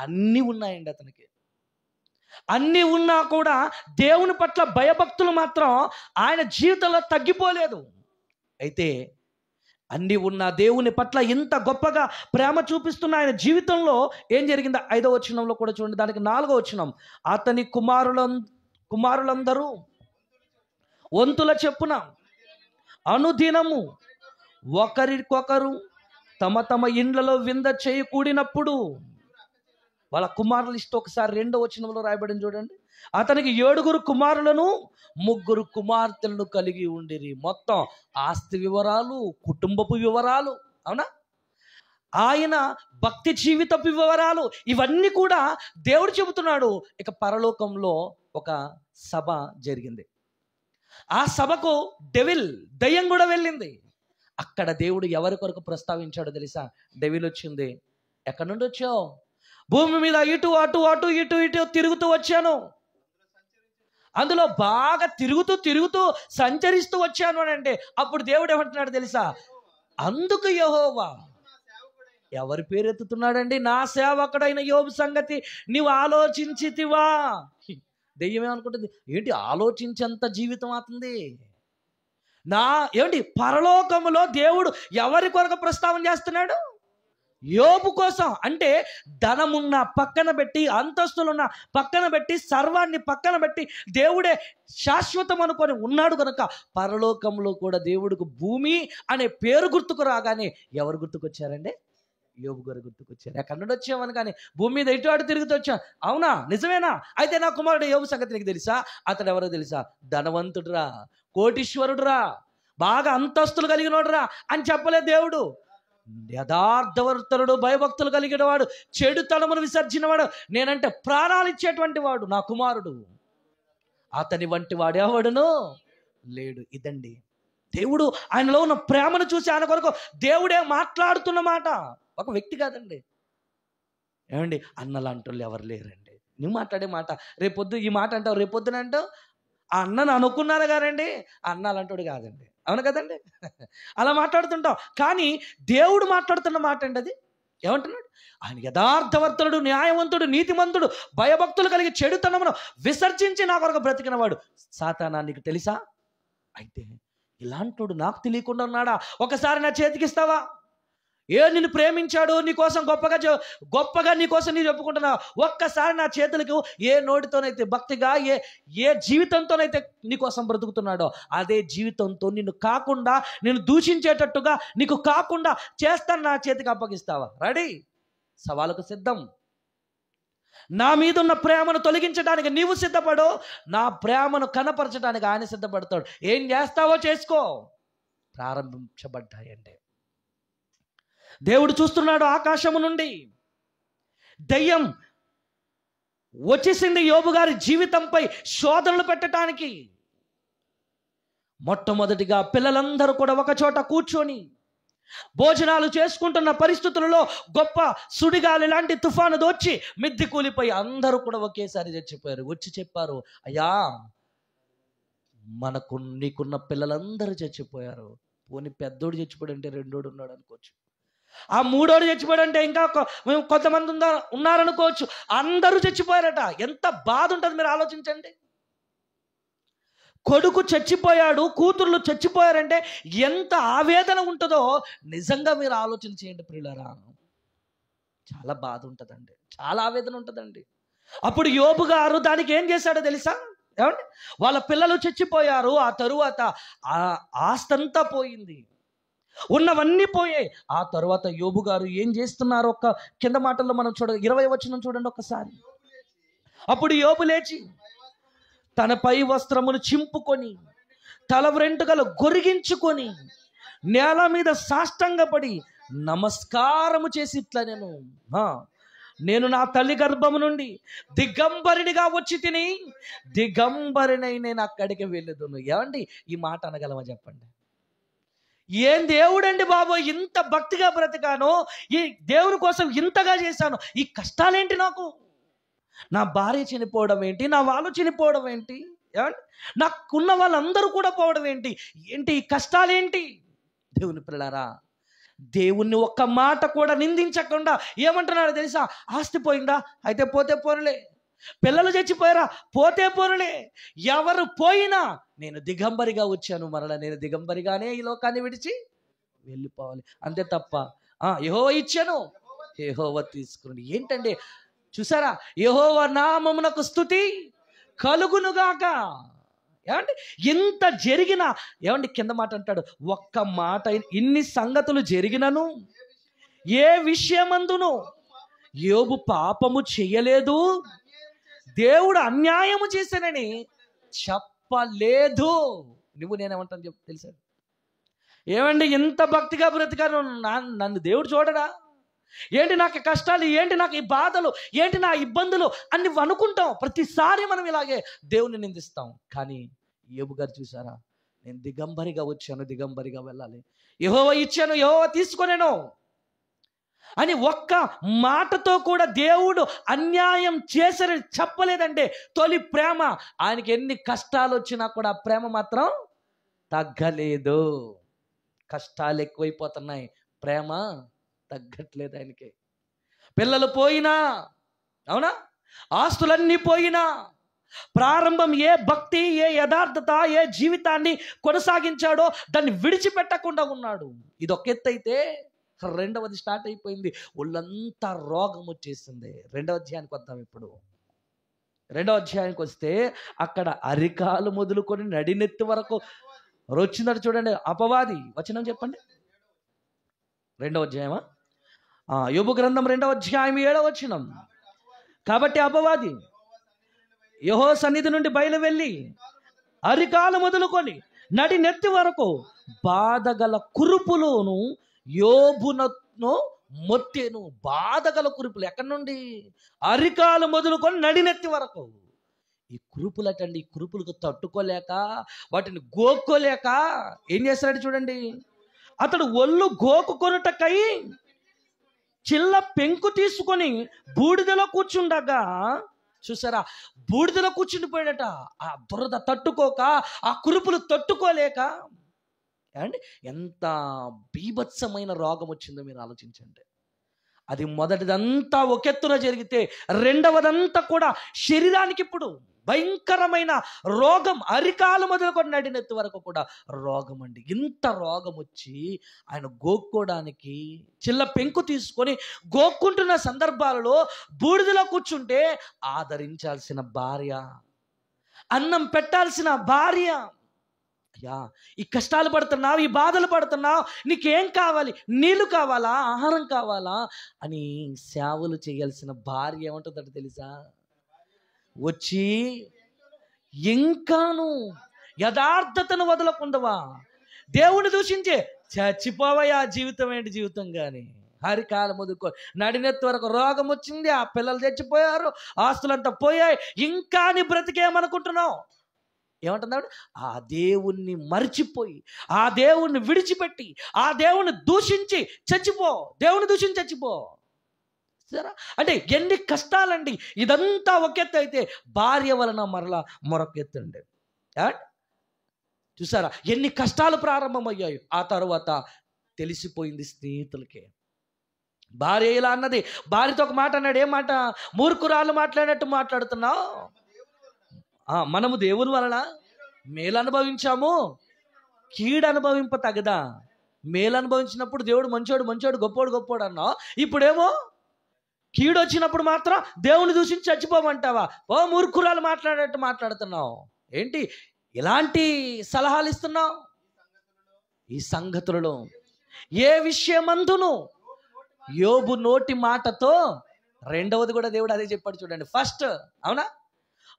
అన్నీ ఉన్నాయండి అతనికి. అన్నీ ఉన్నా కూడా దేవుని పట్ల భయభక్తులు మాత్రం ఆయన జీవితంలో తగ్గిపోలేదు. అయితే అన్నీ ఉన్న దేవుని పట్ల ఇంత గొప్పగా ప్రేమ చూపిస్తున్న ఆయన జీవితంలో ఏం జరిగిందో 5వ వచనంలో కూడా చూడండి. దానికి 4వ వచనం, అతని కుమారులందరూ వంతుల చెప్పున అనుదినము ఒకరికొకరు తమ తమ ఇండ్లలో వింద చేయి కూడినప్పుడు, వాళ్ళ కుమారుల లిస్ట్ ఒకసారి 2వ వచనంలో రాయబడింది చూడండి. అతనికి 7 కుమారులను 3 కుమార్తెలను కలిగి ఉండిరి. మొత్తం ఆస్తి వివరాలు, కుటుంబపు వివరాలు, అవునా, ఆయన భక్తి జీవితపు వివరాలు, ఇవన్నీ కూడా దేవుడు చెబుతున్నాడు. ఇక పరలోకంలో ఒక సభ జరిగింది. ఆ సభకు దయ్యం కూడా వెళ్ళింది. అక్కడ దేవుడు ఎవరి కొరకు ప్రస్తావించాడో తెలుసా? డెవిల్ వచ్చింది. ఎక్కడి నుండి వచ్చావు? భూమి మీద ఇటు అటు అటు ఇటు ఇటు తిరుగుతూ వచ్చాను, అందులో బాగా తిరుగుతూ సంచరిస్తూ వచ్చాను అని అంటే, అప్పుడు దేవుడు ఏమంటున్నాడు తెలుసా? అందుకు యెహోవా, ఎవరి పేరు ఎత్తుతున్నాడండి? నా సేవకుడైన యోబు సంగతి నీవు ఆలోచించితివా? దెయ్యం ఏమనుకుంటుంది, ఏంటి ఆలోచించేంత జీవితం అవుతుంది ఏమిటి? పరలోకములో దేవుడు ఎవరి కొరకు ప్రస్తావన చేస్తున్నాడు? యోబు కోసం. అంటే ధనమున్న పక్కన పెట్టి, అంతస్తులున్న పక్కన పెట్టి, సర్వాన్ని పక్కన పెట్టి దేవుడే శాశ్వతం అనుకొని ఉన్నాడు కనుక పరలోకంలో కూడా దేవుడికి భూమి అనే పేరు గుర్తుకు రాగానే ఎవరు గుర్తుకొచ్చారండి? యోబు గారు గుర్తుకొచ్చారు. ఎక్కడి నుండి వచ్చామని కానీ భూమి మీద ఇటు అటు తిరుగుతూ వచ్చాం. అవునా, నిజమేనా? అయితే నా కుమారుడు యోబు సంగతి నీకు తెలుసా? అతడు ఎవరో తెలుసా? ధనవంతుడురా, కోటీశ్వరుడురా, బాగా అంతస్తులు కలిగినోడురా అని చెప్పలేదు దేవుడు. యథార్థవర్తనుడు, భయభక్తులు కలిగిన వాడు, చెడుతనమును విసర్జినవాడు, నేనంటే ప్రాణాలు ఇచ్చేటువంటి వాడు నా కుమారుడు, అతని వంటి వాడు ఎవడును లేడు. ఇదండి దేవుడు ఆయనలో ఉన్న ప్రేమను చూసి ఆయన కొరకు దేవుడే మాట్లాడుతున్న మాట, ఒక వ్యక్తి కాదండి. ఏమండి, అన్నలాంటి వాళ్ళు ఎవరు లేరండి. నువ్వు మాట్లాడే మాట రేపొద్దు ఈ మాట అంటావు, రేపొద్దున అంటావు ఆ అన్నను అనుకున్నారు కానండి, అన్నాలంటాడు కాదండి, అవును కదండి. అలా మాట్లాడుతుంటాం. కానీ దేవుడు మాట్లాడుతున్న మాట అండి అది. ఏమంటున్నాడు? ఆయన యథార్థవర్తనుడు, న్యాయవంతుడు, నీతిమంతుడు, భయభక్తులు కలిగి చెడుతనమును విసర్జించి నా కొరకు బ్రతికినవాడు. సాతానా నీకు తెలుసా? అయితే ఇలాంటోడు నాకు తెలియకుండా ఉన్నాడా? ఒకసారి నా చేతికి ఇస్తావా? నిన్ను ప్రేమించాడు, నీకోసం గొప్పగా నీకోసం నీ చెప్పుకుంటున్నావు. ఒక్కసారి నా చేతులకు ఏ నోటితోనైతే భక్తిగా ఏ జీవితంతోనైతే నీకోసం బ్రతుకుతున్నాడో అదే జీవితంతో నిన్ను కాకుండా, నిన్ను దూషించేటట్టుగా నీకు కాకుండా చేస్తాను, నా చేతికి అప్పగిస్తావా? రెడీ? సవాలుకు సిద్ధం. నా మీద ఉన్న ప్రేమను తొలగించడానికి నీవు సిద్ధపడు, నా ప్రేమను కనపరచడానికి ఆయన సిద్ధపడతాడు. ఏం చేస్తావో చేసుకో. ప్రారంభించబడ్డాయండి. దేవుడు చూస్తున్నాడు ఆకాశము నుండి. దయ్యం వచ్చేసింది యోబు గారి జీవితంపై శోధనలు పెట్టడానికి. మొట్టమొదటిగా పిల్లలందరూ కూడా ఒక చోట కూర్చొని భోజనాలు చేసుకుంటున్న పరిస్థితులలో గొప్ప సుడిగాలి లాంటి తుఫాను వచ్చి మిద్ది కూలిపోయి అందరూ కూడా ఒకేసారి చచ్చిపోయారు. వచ్చి చెప్పారు, అయ్యా నీకున్న పిల్లలందరూ చచ్చిపోయారు. పోనీ పెద్దోడు చచ్చిపోయాడంటే రెండోడు ఉన్నాడు అనుకోవచ్చు, ఆ మూడోడు చచ్చిపోయాడంటే ఇంకా కొంతమంది ఉన్నారనుకోవచ్చు. అందరూ చచ్చిపోయారట. ఎంత బాధ ఉంటుంది మీరు ఆలోచించండి. కొడుకు చచ్చిపోయాడు, కూతుర్లు చచ్చిపోయారంటే ఎంత ఆవేదన ఉంటుందో నిజంగా మీరు ఆలోచన చేయండి ప్రియులారా. చాలా బాధ ఉంటుందండి, చాలా ఆవేదన ఉంటుందండి. అప్పుడు యోబు గారు దానికి ఏం చేశాడో తెలుసా? ఏమండి, వాళ్ళ పిల్లలు చచ్చిపోయారు, ఆ తరువాత ఆ ఆస్తంతా పోయింది, ఉన్నవన్నీ పోయాయి. ఆ తరువాత యోబు గారు ఏం చేస్తున్నారు? ఒక్క కింద మాటల్లో మనం 20వ వచనం చూడండి ఒకసారి. అప్పుడు యోబు లేచి తన పై వస్త్రమును చింపుకొని తల వెంట్రుకలు గొరిగించుకొని నేల మీద సాష్టాంగపడి నమస్కారము చేసి ఇట్లా, నేను నా తల్లి గర్భము నుండి దిగంబరినిగా వచ్చి తిని దిగంబరినై నేను అక్కడికి వెళ్ళదును. ఏమండి, ఈ మాట అనగలమా చెప్పండి? ఏం దేవుడండి బాబు, ఇంత భక్తిగా బ్రతికాను, ఈ దేవుని కోసం ఇంతగా చేశాను, ఈ కష్టాలేంటి నాకు? నా భార్య చనిపోవడం ఏంటి, నా వాళ్ళు చనిపోవడం ఏంటి, నాకున్న వాళ్ళందరూ కూడా పోవడం ఏంటి, ఈ కష్టాలేంటి? దేవుని పిల్లలారా, దేవుణ్ణి ఒక్క మాట కూడా నిందించకుండా ఏమంటున్నారో తెలుసా? ఆస్తి పోయిందా, అయితే పోతే పోనులే. పిల్లలు చచ్చిపోయారా, పోతే పోనులే. ఎవరు పోయినా నేను దిగంబరిగా వచ్చాను, మరలా నేను దిగంబరిగానే ఈ లోకాన్ని విడిచి వెళ్ళిపోవాలి, అంతే తప్ప యెహోవా ఇచ్చాను యెహోవా తీసుకుని. ఏంటండి చూసారా? యెహోవా నామమునకు స్తుతి కలుగునుగాక. ఏమండి, ఇంత జరిగినా, ఏమండి కింద మాట అంటాడు, ఒక్క మాట, ఇన్ని సంగతులు జరిగినను ఏ విషయమందును యోబు పాపము చెయ్యలేదు, దేవుడు అన్యాయము చేశానని చెప్పలేదు. నువ్వు నేనేమంటాను తెలుసా? ఏమండి, ఇంత భక్తిగా బ్రతికాను, నన్ను దేవుడు చూడడా ఏంటి? నాకు కష్టాలు ఏంటి, నాకు ఈ బాధలు ఏంటి, నా ఇబ్బందులు అని అనుకుంటాం. ప్రతిసారి మనం ఇలాగే దేవుని నిందిస్తాం. కానీ యోబు గారు చూసారా? నేను దిగంబరిగా వచ్చాను, దిగంబరిగా వెళ్ళాలి, యెహోవా ఇచ్చాను, యెహోవా తీసుకొనేను అని ఒక్క మాటతో కూడా దేవుడు అన్యాయం చేశారని చెప్పలేదంటే తొలి ప్రేమ. ఆయనకి ఎన్ని కష్టాలు వచ్చినా కూడా ఆ ప్రేమ మాత్రం తగ్గలేదు. కష్టాలు ఎక్కువైపోతున్నాయి, ప్రేమ తగ్గట్లేదు ఆయనకి. పిల్లలు పోయినా, అవునా, ఆస్తులన్నీ పోయినా, ప్రారంభం ఏ భక్తి, ఏ యథార్థత, ఏ జీవితాన్ని కొనసాగించాడో దాన్ని విడిచిపెట్టకుండా ఉన్నాడు. ఇది ఒక ఎత్తు అయితే, రెండవది స్టార్ట్ అయిపోయింది. ఒళ్ళంతా రోగం వచ్చేసింది. రెండవ అధ్యాయానికి వద్దాం. ఇప్పుడు రెండవ అధ్యాయానికి వస్తే అక్కడ అరికాలు మొదలుకొని నడినెత్తి వరకు వచ్చిందట. చూడండి, అపవాది వచనం చెప్పండి. రెండవ అధ్యాయమా? యోబు గ్రంథం 2వ అధ్యాయం 7వ వచనం. కాబట్టి అపవాది యెహోవా సన్నిధి నుండి బయలు వెళ్ళి అరికాలు మొదలుకొని నడి నెత్తి వరకు బాధగల కురుపులోను యోబును మొత్తెను. బాధగల కురుపులు ఎక్కడి నుండి? అరికాలు మొదలుకొని నడినెత్తి వరకు. ఈ కురుపులటండి, ఈ కురుపులకు తట్టుకోలేక, వాటిని గోక్కోలేక ఏం చేస్తాడు చూడండి. అతడు ఒళ్ళు గోకుకొనుటకై చిల్ల పెంకు తీసుకొని బూడిదలో కూర్చుండగా, చూసారా, బూడిదలో కూర్చుండిపోయాడట. ఆ దురద తట్టుకోక, ఆ కురుపులు తట్టుకోలేక. అండి, ఎంత బీభత్సమైన రోగం వచ్చిందో మీరు ఆలోచించండి. అది మొదటిదంతా ఒకెత్తున జరిగితే రెండవదంతా కూడా శరీరానికి ఇప్పుడు భయంకరమైన రోగం. అరికాలు మొదలుకొని నడినెత్తి వరకు కూడా రోగం అండి. ఇంత రోగం వచ్చి ఆయన గోక్కోడానికి చిల్ల పెంకు తీసుకొని గోక్కుంటున్న సందర్భాలలో బూడిదలో కూర్చుంటే ఆదరించాల్సిన భార్య, అన్నం పెట్టాల్సిన భార్య, అయ్యా ఈ కష్టాలు పడుతున్నావు, ఈ బాధలు పడుతున్నావు, నీకేం కావాలి, నీళ్ళు కావాలా, ఆహారం కావాలా అని సేవలు చేయాల్సిన భార్య ఏమంటుందంటే తెలుసా? వచ్చి ఇంకాను యథార్థతను వదలకుండవా, దేవుని దూషించే చచ్చిపోవయా, జీవితం ఏంటి జీవితం కానీ. హరికాల మొదలుకో నడినెత్తి వరకు రోగం వచ్చింది, ఆ పిల్లలు చచ్చిపోయారు, ఆస్తులంతా పోయాయి, ఇంకా నీ బ్రతికేమనుకుంటున్నావు? ఏమంటున్నాడు? ఆ దేవుణ్ణి మర్చిపోయి, ఆ దేవుణ్ణి విడిచిపెట్టి, ఆ దేవుణ్ణి దూషించి చచ్చిపో, దేవుని దూషించి చచ్చిపో. సరే, అంటే ఎన్ని కష్టాలండి. ఇదంతా ఒక ఎత్తు అయితే భార్య వలన మరలా మరొక ఎత్తు అండి. చూసారా ఎన్ని కష్టాలు ప్రారంభమయ్యాయి. ఆ తర్వాత తెలిసిపోయింది స్నేహితులకే. భార్య ఇలా అన్నది, భార్యతో ఒక మాట అన్నాడు. ఏం మాట? మూర్ఖురాలు మాట్లాడినట్టు మాట్లాడుతున్నావు. మనము దేవుని వలన మేలు అనుభవించాము, కీడు అనుభవింప తగదా? మేలు అనుభవించినప్పుడు దేవుడు మంచోడు మంచోడు గొప్పోడు గొప్పోడు అన్నావు. ఇప్పుడేమో కీడు వచ్చినప్పుడు మాత్రం దేవుని దూషించి చచ్చిపోమంటావా? ఓ మూర్ఖురాలు మాట్లాడినట్టు మాట్లాడుతున్నావు. ఏంటి ఇలాంటి సలహాలు ఇస్తున్నావు? ఈ సంగతులలో ఏ విషయమందును యోబు నోటి మాటతో, రెండవది కూడా దేవుడు అదే చెప్పాడు చూడండి. ఫస్ట్, అవునా,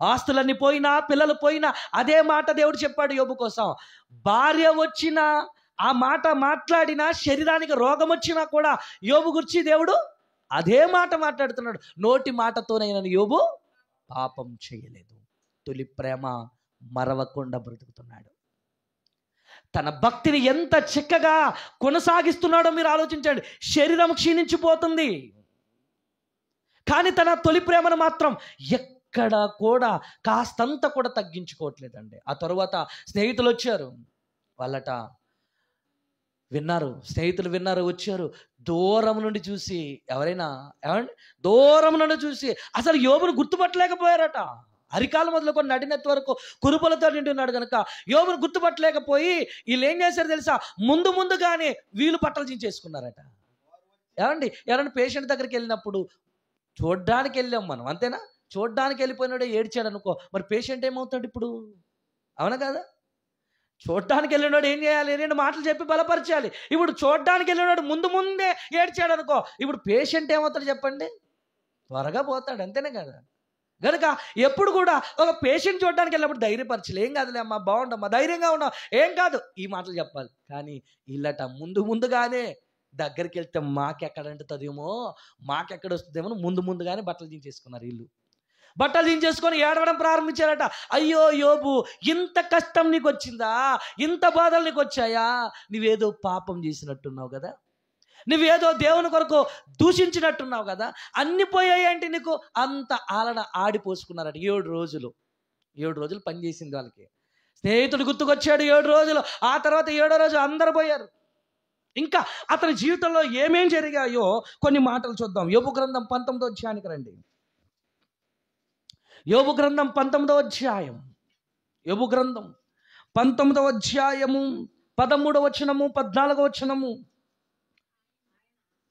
ఆస్తులన్నీ పోయినా, పిల్లలు పోయినా అదే మాట దేవుడు చెప్పాడు యోబు కోసం. భార్య వచ్చినా, ఆ మాట మాట్లాడినా, శరీరానికి రోగం వచ్చినా కూడా యోబు గురించి దేవుడు అదే మాట మాట్లాడుతున్నాడు. నోటి మాటతోనైనా యోబు పాపం చేయలేదు. తొలి ప్రేమ మరవకుండా బ్రతుకుతున్నాడు. తన భక్తిని ఎంత చక్కగా కొనసాగిస్తున్నాడో మీరు ఆలోచించండి. శరీరం క్షీణించిపోతుంది, కానీ తన తొలి ప్రేమను మాత్రం ఎక్కడ కూడా కాస్తంత కూడా తగ్గించుకోవట్లేదండి. ఆ తరువాత స్నేహితులు వచ్చారు, వాళ్ళట విన్నారు, స్నేహితులు విన్నారు, వచ్చారు. దూరం నుండి చూసి, ఎవరైనా ఏమండి, దూరం నుండి చూసి అసలు యోబును గుర్తుపట్టలేకపోయారట. అరికాలు మొదలుకొని నడినెత్తి వరకు కురుపులతో నింటున్నాడు కనుక యోబును గుర్తుపట్టలేకపోయి వీళ్ళు ఏం చేశారు తెలుసా? ముందుగానే వీళ్ళు బట్టలు చించేసుకున్నారట. ఏమండి, ఎవరైనా పేషెంట్ దగ్గరికి వెళ్ళినప్పుడు చూడ్డానికి వెళ్ళాం మనం, అంతేనా? చూడ్డానికి వెళ్ళిపోయినాడే ఏడ్చాడు అనుకో, మరి పేషెంట్ ఏమవుతాడు ఇప్పుడు? అవునా కదా? చూడ్డానికి వెళ్ళినాడు ఏం చేయాలి? 2 మాటలు చెప్పి బలపరచాలి. ఇప్పుడు చూడ్డానికి వెళ్ళినాడు ముందే ఏడ్చాడు అనుకో, ఇప్పుడు పేషెంట్ ఏమవుతాడు చెప్పండి? త్వరగా పోతాడు, అంతేనే కదా? కనుక ఎప్పుడు కూడా ఒక పేషెంట్ చూడడానికి వెళ్ళినప్పుడు ధైర్యపరచాలి. ఏం కాదులే అమ్మా, బాగుండమ్మా, ధైర్యంగా ఉన్నావు, ఏం కాదు, ఈ మాటలు చెప్పాలి. కానీ ఇల్లట ముందుగానే దగ్గరికి వెళ్తే మాకెక్కడంటుందేమో, మాకెక్కడ వస్తుందేమో ముందుగానే బట్టలు దించేసుకున్నారు. వీళ్ళు బట్టలు దించేసుకొని ఏడవడం ప్రారంభించారట. అయ్యో యోబు, ఇంత కష్టం నీకు వచ్చిందా? ఇంత బాధలు నీకు వచ్చాయా? నువ్వేదో పాపం చేసినట్టున్నావు కదా, నువ్వేదో దేవుని కొరకు దూషించినట్టున్నావు కదా, అన్ని పోయాయంటే నీకు అంత ఆలన ఆడిపోసుకున్నారట. 7 రోజులు పనిచేసింది వాళ్ళకి. స్నేహితుడు గుర్తుకొచ్చాడు 7 రోజులు. ఆ తర్వాత 7వ రోజు అందరు పోయారు. ఇంకా అతని జీవితంలో ఏమేం జరిగాయో కొన్ని మాటలు చూద్దాం. యోబు గ్రంథం 19వ అధ్యాయానికి రండి. యోబు గ్రంథం 19వ అధ్యాయం. యోబు గ్రంథం 19వ అధ్యాయము 13వ వచనము 14వ వచనము.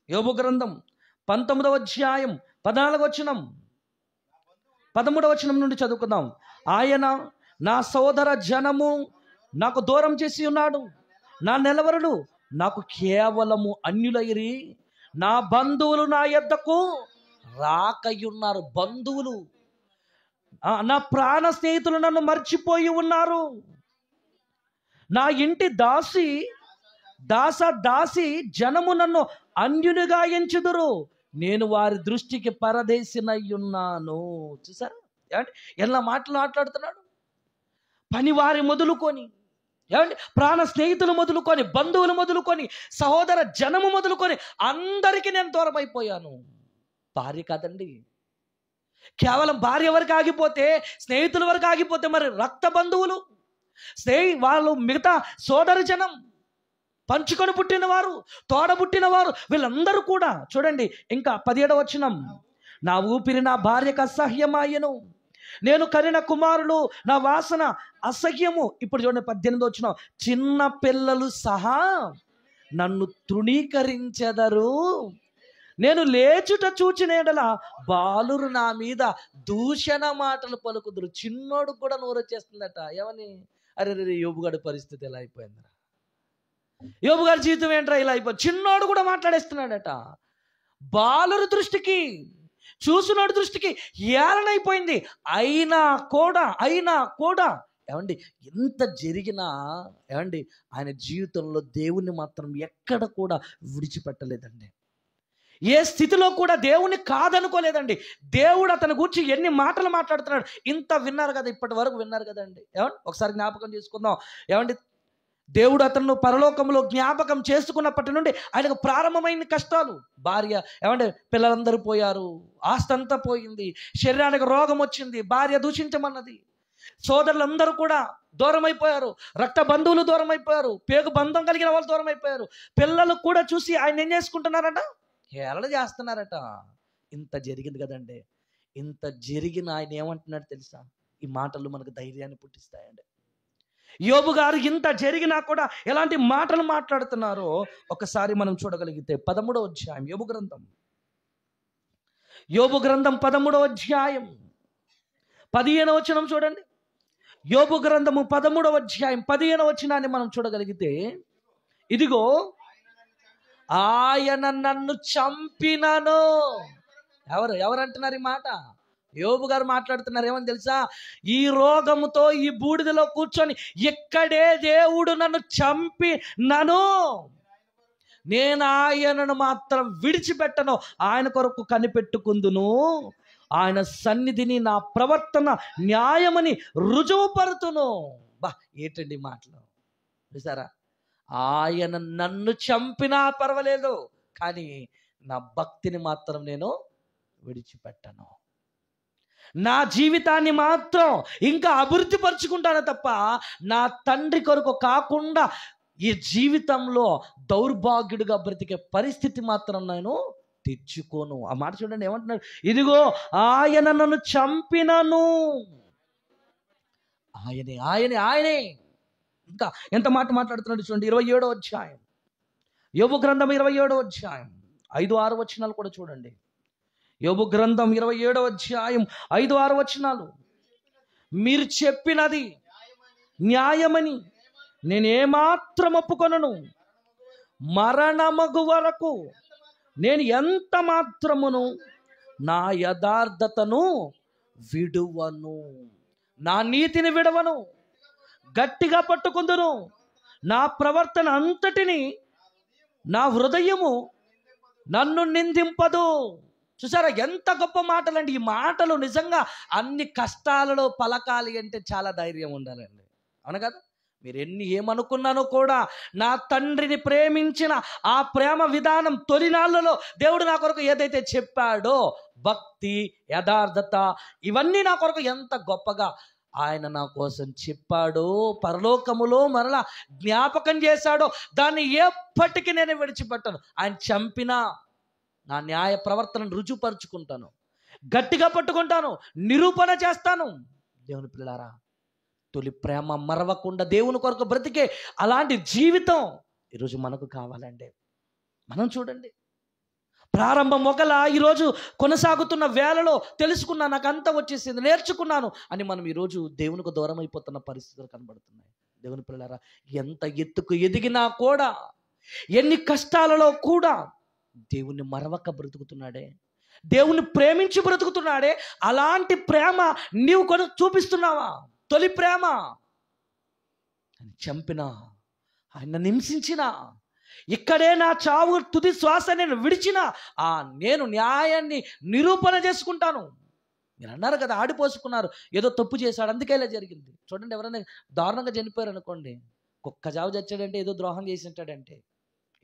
యోబు గ్రంథం 19వ అధ్యాయం 14వ వచనం 13వ వచనం నుండి చదువుకుందాం. ఆయన నా సోదర జనము నాకు దూరం చేసి ఉన్నాడు, నా నెలవరులు నాకు కేవలము అన్యులైరి, నా బంధువులు నా యొద్దకు రాకయున్నారు. బంధువులు, నా ప్రాణ స్నేహితులు నన్ను మర్చిపోయి ఉన్నారు. నా ఇంటి దాసి జనము నన్ను అన్యునిగా ఎంచుదురు, నేను వారి దృష్టికి పరదేశినై ఉన్నాను. చూసారా ఎలా మాట్లాడుతున్నాడు? పనివారి మొదలుకొని, ఏమండి, ప్రాణ స్నేహితులు మొదలుకొని, బంధువులు మొదలుకొని, సహోదర జనము మొదలుకొని అందరికీ నేను దూరం అయిపోయాను. భార్య కాదండి, కేవలం భార్య వరకు ఆగిపోతే, స్నేహితుల వరకు ఆగిపోతే, మరి రక్త బంధువులు, వాళ్ళు మిగతా సోదర జనం, పంచుకొని పుట్టినవారు, తోడబుట్టినవారు, వీళ్ళందరూ కూడా చూడండి. ఇంకా 17వ వచనం. నా ఊపిరి నా భార్యకు అసహ్యమాయను, నేను కనిన కుమారులు నా వాసన అసహ్యము. ఇప్పుడు చూడండి 18వ వచనం. చిన్న పిల్లలు సహా నన్ను తృణీకరించెదరు, నేను లేచుట చూచిన ఎడల బాలురు నా మీద దూషణ మాటలు పలుకుదురు. చిన్నోడు కూడా నోరు వచ్చేస్తుందట. ఏమని? అరే యోబు గారి పరిస్థితి ఎలా అయిపోయిందిరా, యోబు గారి జీవితం ఏంట్రా ఇలా అయిపోయింది. చిన్నోడు కూడా మాట్లాడేస్తున్నాడట. బాలురు దృష్టికి, చూసినోడు దృష్టికి ఏలనైపోయింది. అయినా కూడా ఏమండి, ఎంత జరిగినా ఏమండి, ఆయన జీవితంలో దేవుణ్ణి మాత్రం ఎక్కడ కూడా విడిచిపెట్టలేదండి. ఏ స్థితిలో కూడా దేవుని కాదనుకోలేదండి. దేవుడు అతని గురించి ఎన్ని మాటలు మాట్లాడుతున్నాడు. ఇంత విన్నారు కదా, ఇప్పటి వరకు విన్నారు కదండి. ఏమండి ఒకసారి జ్ఞాపకం చేసుకుందాం. ఏమండి దేవుడు అతను పరలోకంలో జ్ఞాపకం చేసుకున్నప్పటి నుండి ఆయనకు ప్రారంభమైన కష్టాలు. భార్య ఏమంటే పిల్లలందరూ పోయారు, ఆస్తి అంతా పోయింది, శరీరానికి రోగం వచ్చింది, భార్య దూషించమన్నది, సోదరులందరూ కూడా దూరం అయిపోయారు, రక్త బంధువులు దూరం అయిపోయారు, పేగు బంధం కలిగిన వాళ్ళు దూరం అయిపోయారు, పిల్లలు కూడా చూసి ఆయన ఏం చేసుకుంటున్నారట, హేళన చేస్తున్నారట. ఇంత జరిగింది కదండి. ఇంత జరిగిన ఆయన ఏమంటున్నాడు తెలుసా? ఈ మాటలు మనకు ధైర్యాన్ని పుట్టిస్తాయండి. యోబు గారు ఇంత జరిగినా కూడా ఎలాంటి మాటలు మాట్లాడుతున్నారో ఒకసారి మనం చూడగలిగితే 13వ అధ్యాయం యోబు గ్రంథం 13వ అధ్యాయం 15వ వచనం చూడండి. యోబు గ్రంథము 13వ అధ్యాయం 15వ వచనాన్ని మనం చూడగలిగితే, ఇదిగో ఆయన నన్ను చంపినను. ఎవరు అంటున్నారు ఈ మాట? యోబు గారు మాట్లాడుతున్నారు. ఏమని తెలుసా? ఈ రోగముతో ఈ బూడిదలో కూర్చొని ఇక్కడే దేవుడు నన్ను చంపినను, నేను ఆయనను మాత్రం విడిచిపెట్టను, ఆయన కొరకు కనిపెట్టుకుందును, ఆయన సన్నిధిని నా ప్రవర్తన న్యాయమని రుజువుపరుతును. బా ఏంటండి మాటలు చూసారా? ఆయన నన్ను చంపినా పర్వాలేదు, కానీ నా భక్తిని మాత్రం నేను విడిచిపెట్టను. నా జీవితాన్ని మాత్రం ఇంకా అభివృద్ధి పరుచుకుంటాను తప్ప నా తండ్రి కొరకు కాకుండా ఈ జీవితంలో దౌర్భాగ్యుడిగా బ్రతికే పరిస్థితి మాత్రం నేను తెచ్చుకోను. ఆ మాట చూడండి, ఏమంటున్నాడు? ఇదిగో ఆయన నన్ను చంపినను. ఆయనే ఇంకా ఎంత మాట మాట్లాడుతున్నాడు చూడండి. 27వ అధ్యాయం యోబు గ్రంథం 27వ అధ్యాయం 5-6 వచనాలు కూడా చూడండి. యోబు గ్రంథం 27వ అధ్యాయం 5-6 వచనాలు. మీరు చెప్పినది న్యాయమని నేనేమాత్రం ఒప్పుకొనను, మరణమగు వరకు నేను ఎంత మాత్రమును నా యథార్థతను విడువను, నా నీతిని విడవను, గట్టిగా పట్టుకుందును, నా ప్రవర్తన అంతటిని నా హృదయము నన్ను నిందింపదు. చూసారా ఎంత గొప్ప మాటలండి ఈ మాటలు. నిజంగా అన్ని కష్టాలలో పలకాలి అంటే చాలా ధైర్యం ఉండాలండి, అవును కదా? మీరు ఏమనుకున్నానో కూడా నా తండ్రిని ప్రేమించిన ఆ ప్రేమ విధానం తొలినాళ్ళలో దేవుడు నా కొరకు ఏదైతే చెప్పాడో, భక్తి, యథార్థత, ఇవన్నీ నా కొరకు ఎంత గొప్పగా ఆయన నా కోసం చెప్పాడో, పరలోకములో మరలా జ్ఞాపకం చేశాడో, దాన్ని ఎప్పటికీ నేను విడిచిపెట్టను. ఆయన చంపినా నా న్యాయ ప్రవర్తనను రుజుపరుచుకుంటాను, గట్టిగా పట్టుకుంటాను, నిరూపణ చేస్తాను. దేవుని పిల్లారా, తొలి ప్రేమ మరవకుండా దేవుని కొరకు బ్రతికే అలాంటి జీవితం ఈరోజు మనకు కావాలండి. మనం చూడండి, ప్రారంభం ఒకలా ఈరోజు కొనసాగుతున్న వేళలో తెలుసుకున్నా, నాకు అంతా వచ్చేసింది, నేర్చుకున్నాను అని మనం ఈరోజు దేవునికి దూరం అయిపోతున్న పరిస్థితులు కనబడుతున్నాయి. దేవుని పిల్లారా, ఎంత ఎత్తుకు ఎదిగినా కూడా, ఎన్ని కష్టాలలో కూడా దేవుణ్ణి మరవక బ్రతుకుతున్నాడే, దేవుణ్ణి ప్రేమించి బ్రతుకుతున్నాడే. అలాంటి ప్రేమ నీవు చూపిస్తున్నావా? తొలి ప్రేమ ఆయన చంపినా, ఆయన హింసించినా, ఇక్కడే నా చావు తుది శ్వాస నేను విడిచిన నేను న్యాయాన్ని నిరూపణ చేసుకుంటాను. మీరు అన్నారు కదా, ఆడిపోసుకున్నారు, ఏదో తప్పు చేశాడు అందుకే ఇలా జరిగింది. చూడండి, ఎవరైనా దారుణంగా చనిపోయారు అనుకోండి, కుక్క చావు చచ్చాడంటే ఏదో ద్రోహం చేసి ఉంటాడంటే.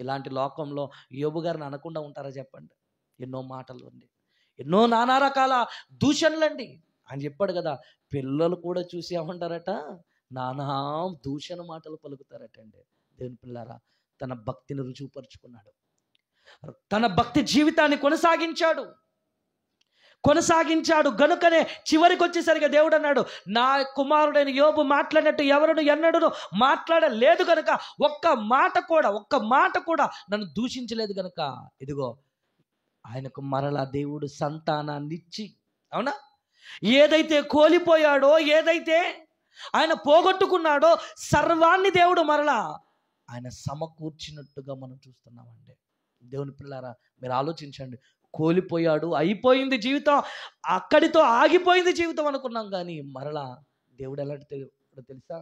ఇలాంటి లోకంలో యోబు గారిని అనకుండా ఉంటారా చెప్పండి? ఎన్నో మాటలు అండి, ఎన్నో నానా రకాల దూషణలండి. ఆయన చెప్పాడు కదా, పిల్లలు కూడా చూసి ఏమంటారట, నానా దూషణ మాటలు పలుకుతారట అండి. దేవుని పిల్లారా, తన భక్తిని రుజువుపరుచుకున్నాడు, తన భక్తి జీవితాన్ని కొనసాగించాడు గనుకనే చివరికి వచ్చేసరికి దేవుడు అన్నాడు, నా కుమారుడైన యోబు మాట్లాడినట్టు ఎవరును ఎన్నడూ మాట్లాడలేదు కనుక, ఒక్క మాట కూడా నన్ను దూషించలేదు కనుక, ఇదిగో ఆయనకు మరలా దేవుడు సంతానాన్ని ఇచ్చి, అవునా, ఏదైతే కోల్పోయాడో, ఏదైతే ఆయన పోగొట్టుకున్నాడో, సర్వాన్ని దేవుడు మరలా ఆయన సమకూర్చినట్టుగా మనం చూస్తున్నామండి. దేవుని పిల్లారా, మీరు ఆలోచించండి. కోల్పోయాడు, అయిపోయింది జీవితం, అక్కడితో ఆగిపోయింది జీవితం అనుకున్నాం, కానీ మరలా దేవుడు ఎలాంటి తెలుసా?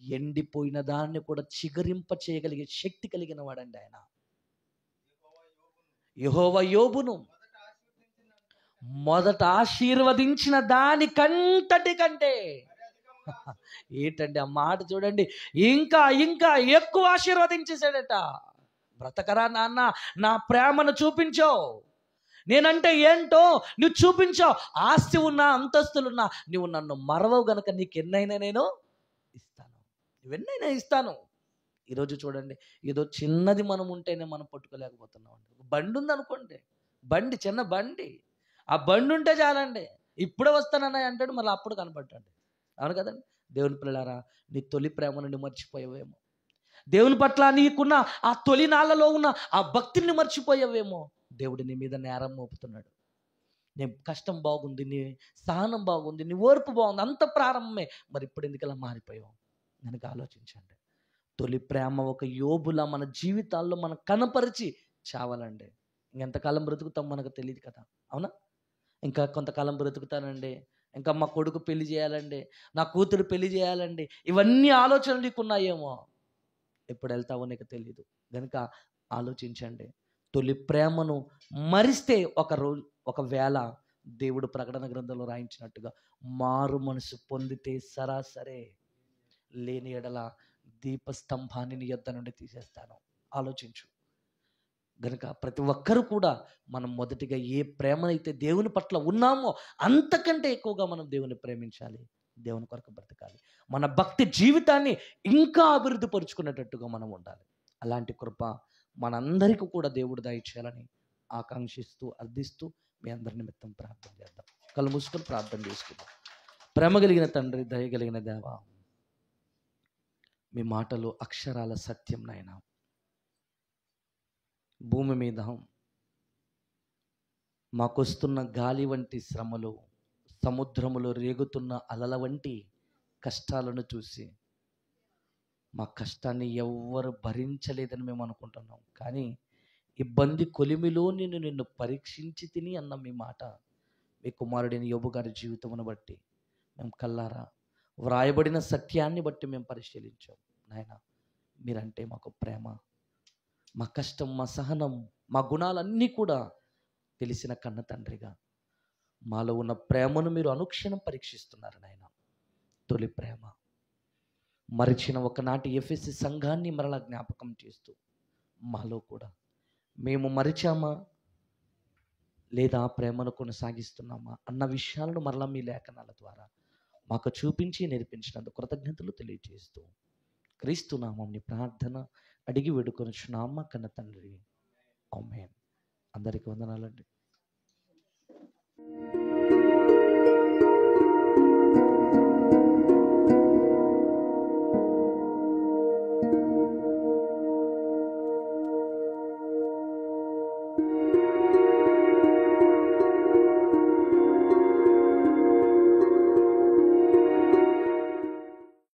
ఎండిపోయిన దాన్ని కూడా చిగురింప చేయగలిగే శక్తి కలిగిన వాడండి ఆయన. యెహోవా యోబును మొదట ఆశీర్వదించిన దానికంతటి కంటే ఏంటండి ఆ మాట చూడండి, ఇంకా ఇంకా ఎక్కువ ఆశీర్వదించేశాడట. బ్రతకరా నాన్న, నా ప్రేమను చూపించావు, నేనంటే ఏంటో నువ్వు చూపించావు, ఆస్తి ఉన్నా అంతస్తులున్నా నువ్వు నన్ను మరవవు గనక నీకు ఎన్నైనా నేను ఇస్తాను, నువ్వెన్నైనా ఇస్తాను. ఈరోజు చూడండి, ఏదో చిన్నది మనం ఉంటేనే మనం పట్టుకోలేకపోతున్నాం అండి. ఒక బండి ఉందనుకోండి, బండి చిన్న బండి, ఆ బండి ఉంటే చాలండి, ఇప్పుడే వస్తానన్నాయి అంటాడు, మళ్ళీ అప్పుడు కనపడ్డాడు. అవును కదండి. దేవుని పిల్లారా, నీ తొలి ప్రేమను నువ్వు మర్చిపోయావేమో, దేవుని పట్ల నీకున్న ఆ తొలి నాళ్ళలో ఉన్న ఆ భక్తిని మర్చిపోయావేమో. దేవుడు నీ మీద నేరం మోపుతున్నాడు. నీ కష్టం బాగుంది, నీ సహనం బాగుంది, నీ ఓర్పు బాగుంది, అంత ప్రారంభమే, మరి ఇప్పుడు ఎందుకు ఇలా మారిపోయావు? కనుక ఆలోచించండి. తొలి ప్రేమ ఒక యోబులా మన జీవితాల్లో మనం కనపరిచి చావాలండి. ఇంకెంతకాలం బ్రతుకుతాం మనకు తెలియదు కదా, అవునా? ఇంకా కొంతకాలం బ్రతుకుతానండి, ఇంకా మా కొడుకు పెళ్లి చేయాలండి, నా కూతురు పెళ్లి చేయాలండి, ఇవన్నీ ఆలోచనలు నీకున్నాయేమో. ఎప్పుడు వెళ్తావో నీకు తెలియదు. కనుక ఆలోచించండి. తొలి ప్రేమను మరిస్తే ఒకవేళ దేవుడు ప్రకటన గ్రంథంలో రాయించినట్టుగా మారు మనసు పొందితే సరాసరే, లేని ఎడల దీపస్తంభాన్ని నీ యొద్ద నుండి తీసేస్తాను. ఆలోచించు. గనుక ప్రతి ఒక్కరూ కూడా మనం మొదటిగా ఏ ప్రేమనైతే దేవుని పట్ల ఉన్నామో అంతకంటే ఎక్కువగా మనం దేవుని ప్రేమించాలి, దేవుని కొరకు బ్రతకాలి, మన భక్తి జీవితాన్ని ఇంకా అభివృద్ధి పరుచుకునేటట్టుగా మనం ఉండాలి. అలాంటి కృప మనందరికీ కూడా దేవుడు దయచేయాలని ఆకాంక్షిస్తూ అర్థిస్తూ మీ అందరి నిమిత్తం ప్రార్థన చేద్దాం. కళ్ళు మూసుకొని ప్రార్థన చేసుకుందాం. ప్రేమ కలిగిన తండ్రి, దయగలిగిన దేవ, మీ మాటలు అక్షరాల సత్యం నాయనా. భూమి మీద మాకొస్తున్న గాలి వంటి శ్రమలు, సముద్రములో రేగుతున్న అలల వంటి కష్టాలను చూసి మా కష్టాన్ని ఎవ్వరు భరించలేదని మేము అనుకుంటున్నాం. కానీ ఇబ్బంది కొలిమిలో నిన్ను పరీక్షించి తిని అన్న మీ మాట మీ కుమారుడైన యోబు గారి జీవితమును బట్టి మేము కల్లారా వ్రాయబడిన సత్యాన్ని బట్టి మేము పరిశీలించాం. నాయన, మీరంటే మాకు ప్రేమ, మా కష్టం, మా సహనం, మా గుణాలన్నీ కూడా తెలిసిన కన్న తండ్రిగా మాలో ఉన్న ప్రేమను మీరు అనుక్షణం పరీక్షిస్తున్నారు నాయన. తొలి ప్రేమ మరిచిన ఒకనాటి ఎఫెసీ సంఘాన్ని మరలా జ్ఞాపకం చేస్తూ మాలో కూడా మేము మరిచామా లేదా ప్రేమను కొనసాగిస్తున్నామా అన్న విషయాలను మరలా మీ లేఖనాల ద్వారా మాకు చూపించి నేర్పించినందుకు కృతజ్ఞతలు తెలియజేస్తూ క్రీస్తు నామమున ప్రార్థన అడిగి వేడుకొనుచున్నాము కన్న తండ్రి. ఆమేన్. అందరికీ వందనాలండి.